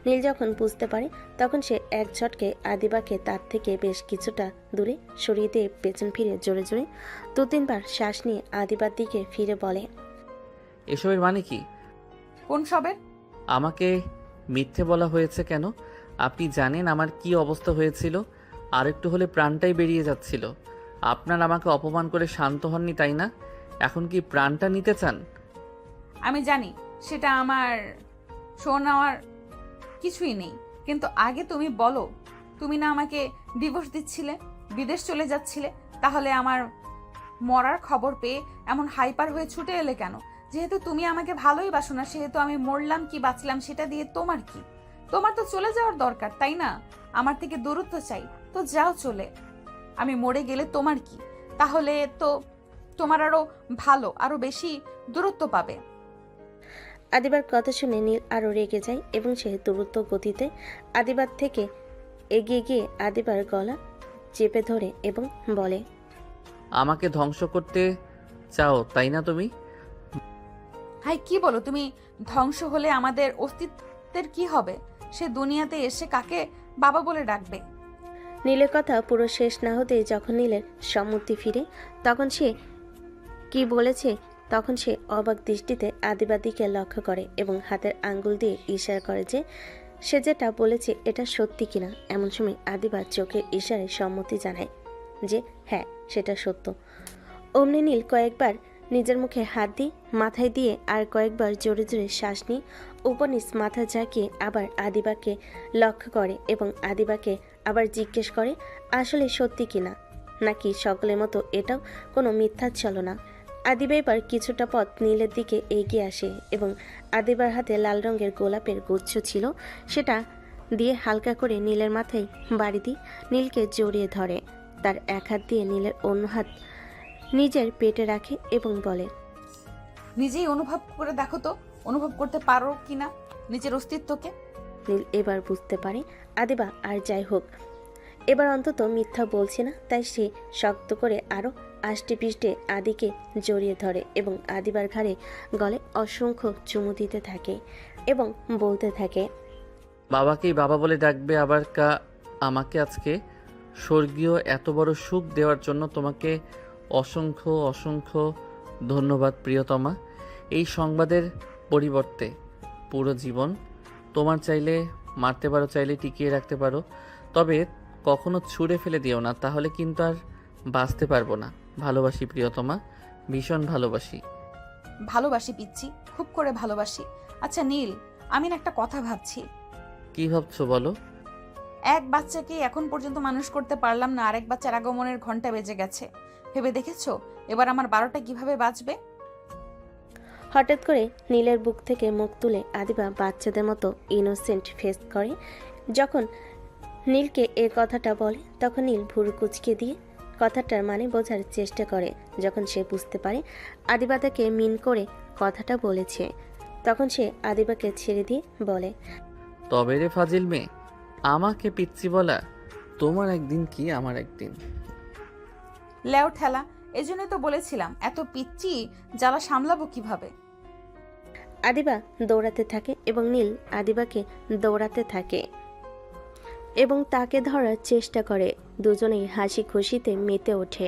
নীল যখন বুঝতে পারে, তখন সে এক ঝটকে আদিবাকে তার থেকে বেশ কিছুটা দূরে সরিয়ে দিয়ে পেছন ফিরে জোরে জোরে 2-3 বার শ্বাস নিয়ে আদিবার দিকে ফিরে বলে, এসবের মানে কি? কোন সবের? আমাকে মিথ্যে বলা হয়েছে কেন? আপনি জানেন আমার কি অবস্থা হয়েছিল? আরেকটু হলে প্রাণটাই বেরিয়ে যাচ্ছিল। আপনার আমাকে অপমান করে শান্ত হননি, তাই না? এখন কি প্রাণটা নিতে চান? আমি জানি সেটা আমার শোনার কিছুই নেই, কিন্তু আগে তুমি বলো, তুমি না আমাকে ডিভোর্স দিচ্ছিলে, বিদেশ চলে যাচ্ছিলে, তাহলে আমার মরার খবর পেয়ে এমন হাইপার হয়ে ছুটে এলে কেন? যেহেতু তুমি আমাকে ভালোই বাসো না, সেহেতু আমি মরলাম কি বাঁচলাম সেটা দিয়ে তোমার কি? তোমার তো চলে যাওয়ার দরকার, তাই না? আমার থেকে দূরত্ব চাই, তো যাও চলে। আমি মরে গেলে তোমার কি? তাহলে তো তোমার আরো ভালো, আরো বেশি দূরত্ব পাবে। আদিবার কথা শুনে নীল আরও রেগে যায় এবং সে দ্রুত গতিতে আদিবার থেকে এগিয়ে গিয়ে আদিবার গলা চেপে ধরে এবং বলে, আমাকে ধ্বংস করতে চাও, তাই না তুমি? হাই, কি বলো তুমি? ধ্বংস হলে আমাদের অস্তিত্বের কি হবে? সে দুনিয়াতে এসে কাকে বাবা বলে ডাকবে? নীলের কথা পুরো শেষ না হতেই যখন নীলের সম্মতি ফিরে, তখন সে কি বলেছে তখন সে অবাক দৃষ্টিতে আদিবার দিকে লক্ষ্য করে এবং হাতের আঙ্গুল দিয়ে ইশারা করে যে সে যেটা বলেছে এটা সত্যি কিনা। এমন সময় আদিবার চোখের ইশারায় সম্মতি জানায় যে হ্যাঁ, সেটা সত্য। অমনি নীল কয়েকবার নিজের মুখে হাত দিয়ে মাথায় দিয়ে আর কয়েকবার জোরে জোরে শ্বাস নিয়ে উপনিস মাথা ঝাঁকিয়ে আবার আদিবাকে লক্ষ্য করে এবং আদিবাকে আবার জিজ্ঞেস করে আসলে সত্যি কিনা, নাকি সকলের মতো এটাও কোনো মিথ্যা ছলনা। আদিবা এবার কিছুটা পথ নীলের দিকে এগিয়ে আসে এবং আদিবার হাতে লাল রঙের গোলাপের গুচ্ছ ছিল, সেটা দিয়ে হালকা করে নীলের মাথায় বাড়ি দিয়ে নীলকে জড়িয়ে ধরে। তার এক হাত দিয়ে নীলের অন্য হাত নিজের পেটে রাখে এবং বলে, নিজেই অনুভব করে দেখো তো, অনুভব করতে পারো কিনা নিজের অস্তিত্বকে। নীল এবার বুঝতে পারে আদিবা আর যাই হোক এবার অন্তত মিথ্যা বলছে না, তাই সে শক্ত করে আরো আষ্টে পিষ্টে আদিকে জড়িয়ে ধরে এবং আদিবার ঘাড়ে গলে অসংখ্য চুমু দিতে থাকে এবং বলতে থাকে, বাবাকেই বাবা বলে ডাকবে আবার আমাকে আজকে স্বর্গীয় এত বড় সুখ দেওয়ার জন্য তোমাকে অসংখ্য অসংখ্য ধন্যবাদ প্রিয়তমা। এই সংবাদের পরিবর্তে পুরো জীবন তোমার চাইলে মারতে পারো, চাইলে টিকিয়ে রাখতে পারো, তবে কখনো ছুঁড়ে ফেলে দিও না, তাহলে কিন্তু আর বাঁচতে পারবো না। ভালোবাসি প্রিয়তমা, ভীষণ ভালোবাসি। ভালোবাসি পিচ্ছি, খুব করে ভালোবাসি। আচ্ছা নীল, আমি না একটা কথা ভাবছি। কি ভাবছো বলো? এক বাচ্চাকে এখন পর্যন্ত মানুষ করতে পারলাম না, আরেক বাচ্চার আগমনের ঘন্টা বেজে গেছে। ভেবে দেখেছো এবার আমার 12টা কিভাবে বাজবে? হঠাৎ করে নীলের বুক থেকে মুখ তুলে আদিবা বাচ্চাদের মতো ইনোসেন্ট ফেস করে। যখন নীলকে এ কথাটা বলে তখন নীল ভুরু কুচকে দিয়ে কথাটার মানে বোঝার চেষ্টা করে। যখন সে বুঝতে পারে আদিবা তাকে মিন করে কথাটা বলেছে, তখন সে আদিবাকে ছেড়ে দিয়ে বলে, তবে রে ফাজিল মেয়ে, আমাকে পিচ্ছি বলা তোমার একদিন কি আমার একদিন। লেও ঠেলা, এজন্যই তো বলেছিলাম এত পিচ্ছি জ্বালা সামলাবো কিভাবে। আদিবা দৌড়াতে থাকে এবং নীল আদিবাকে দৌড়াতে থাকে এবং তাকে ধরার চেষ্টা করে। দুজনেই হাসি খুশিতে মেতে ওঠে।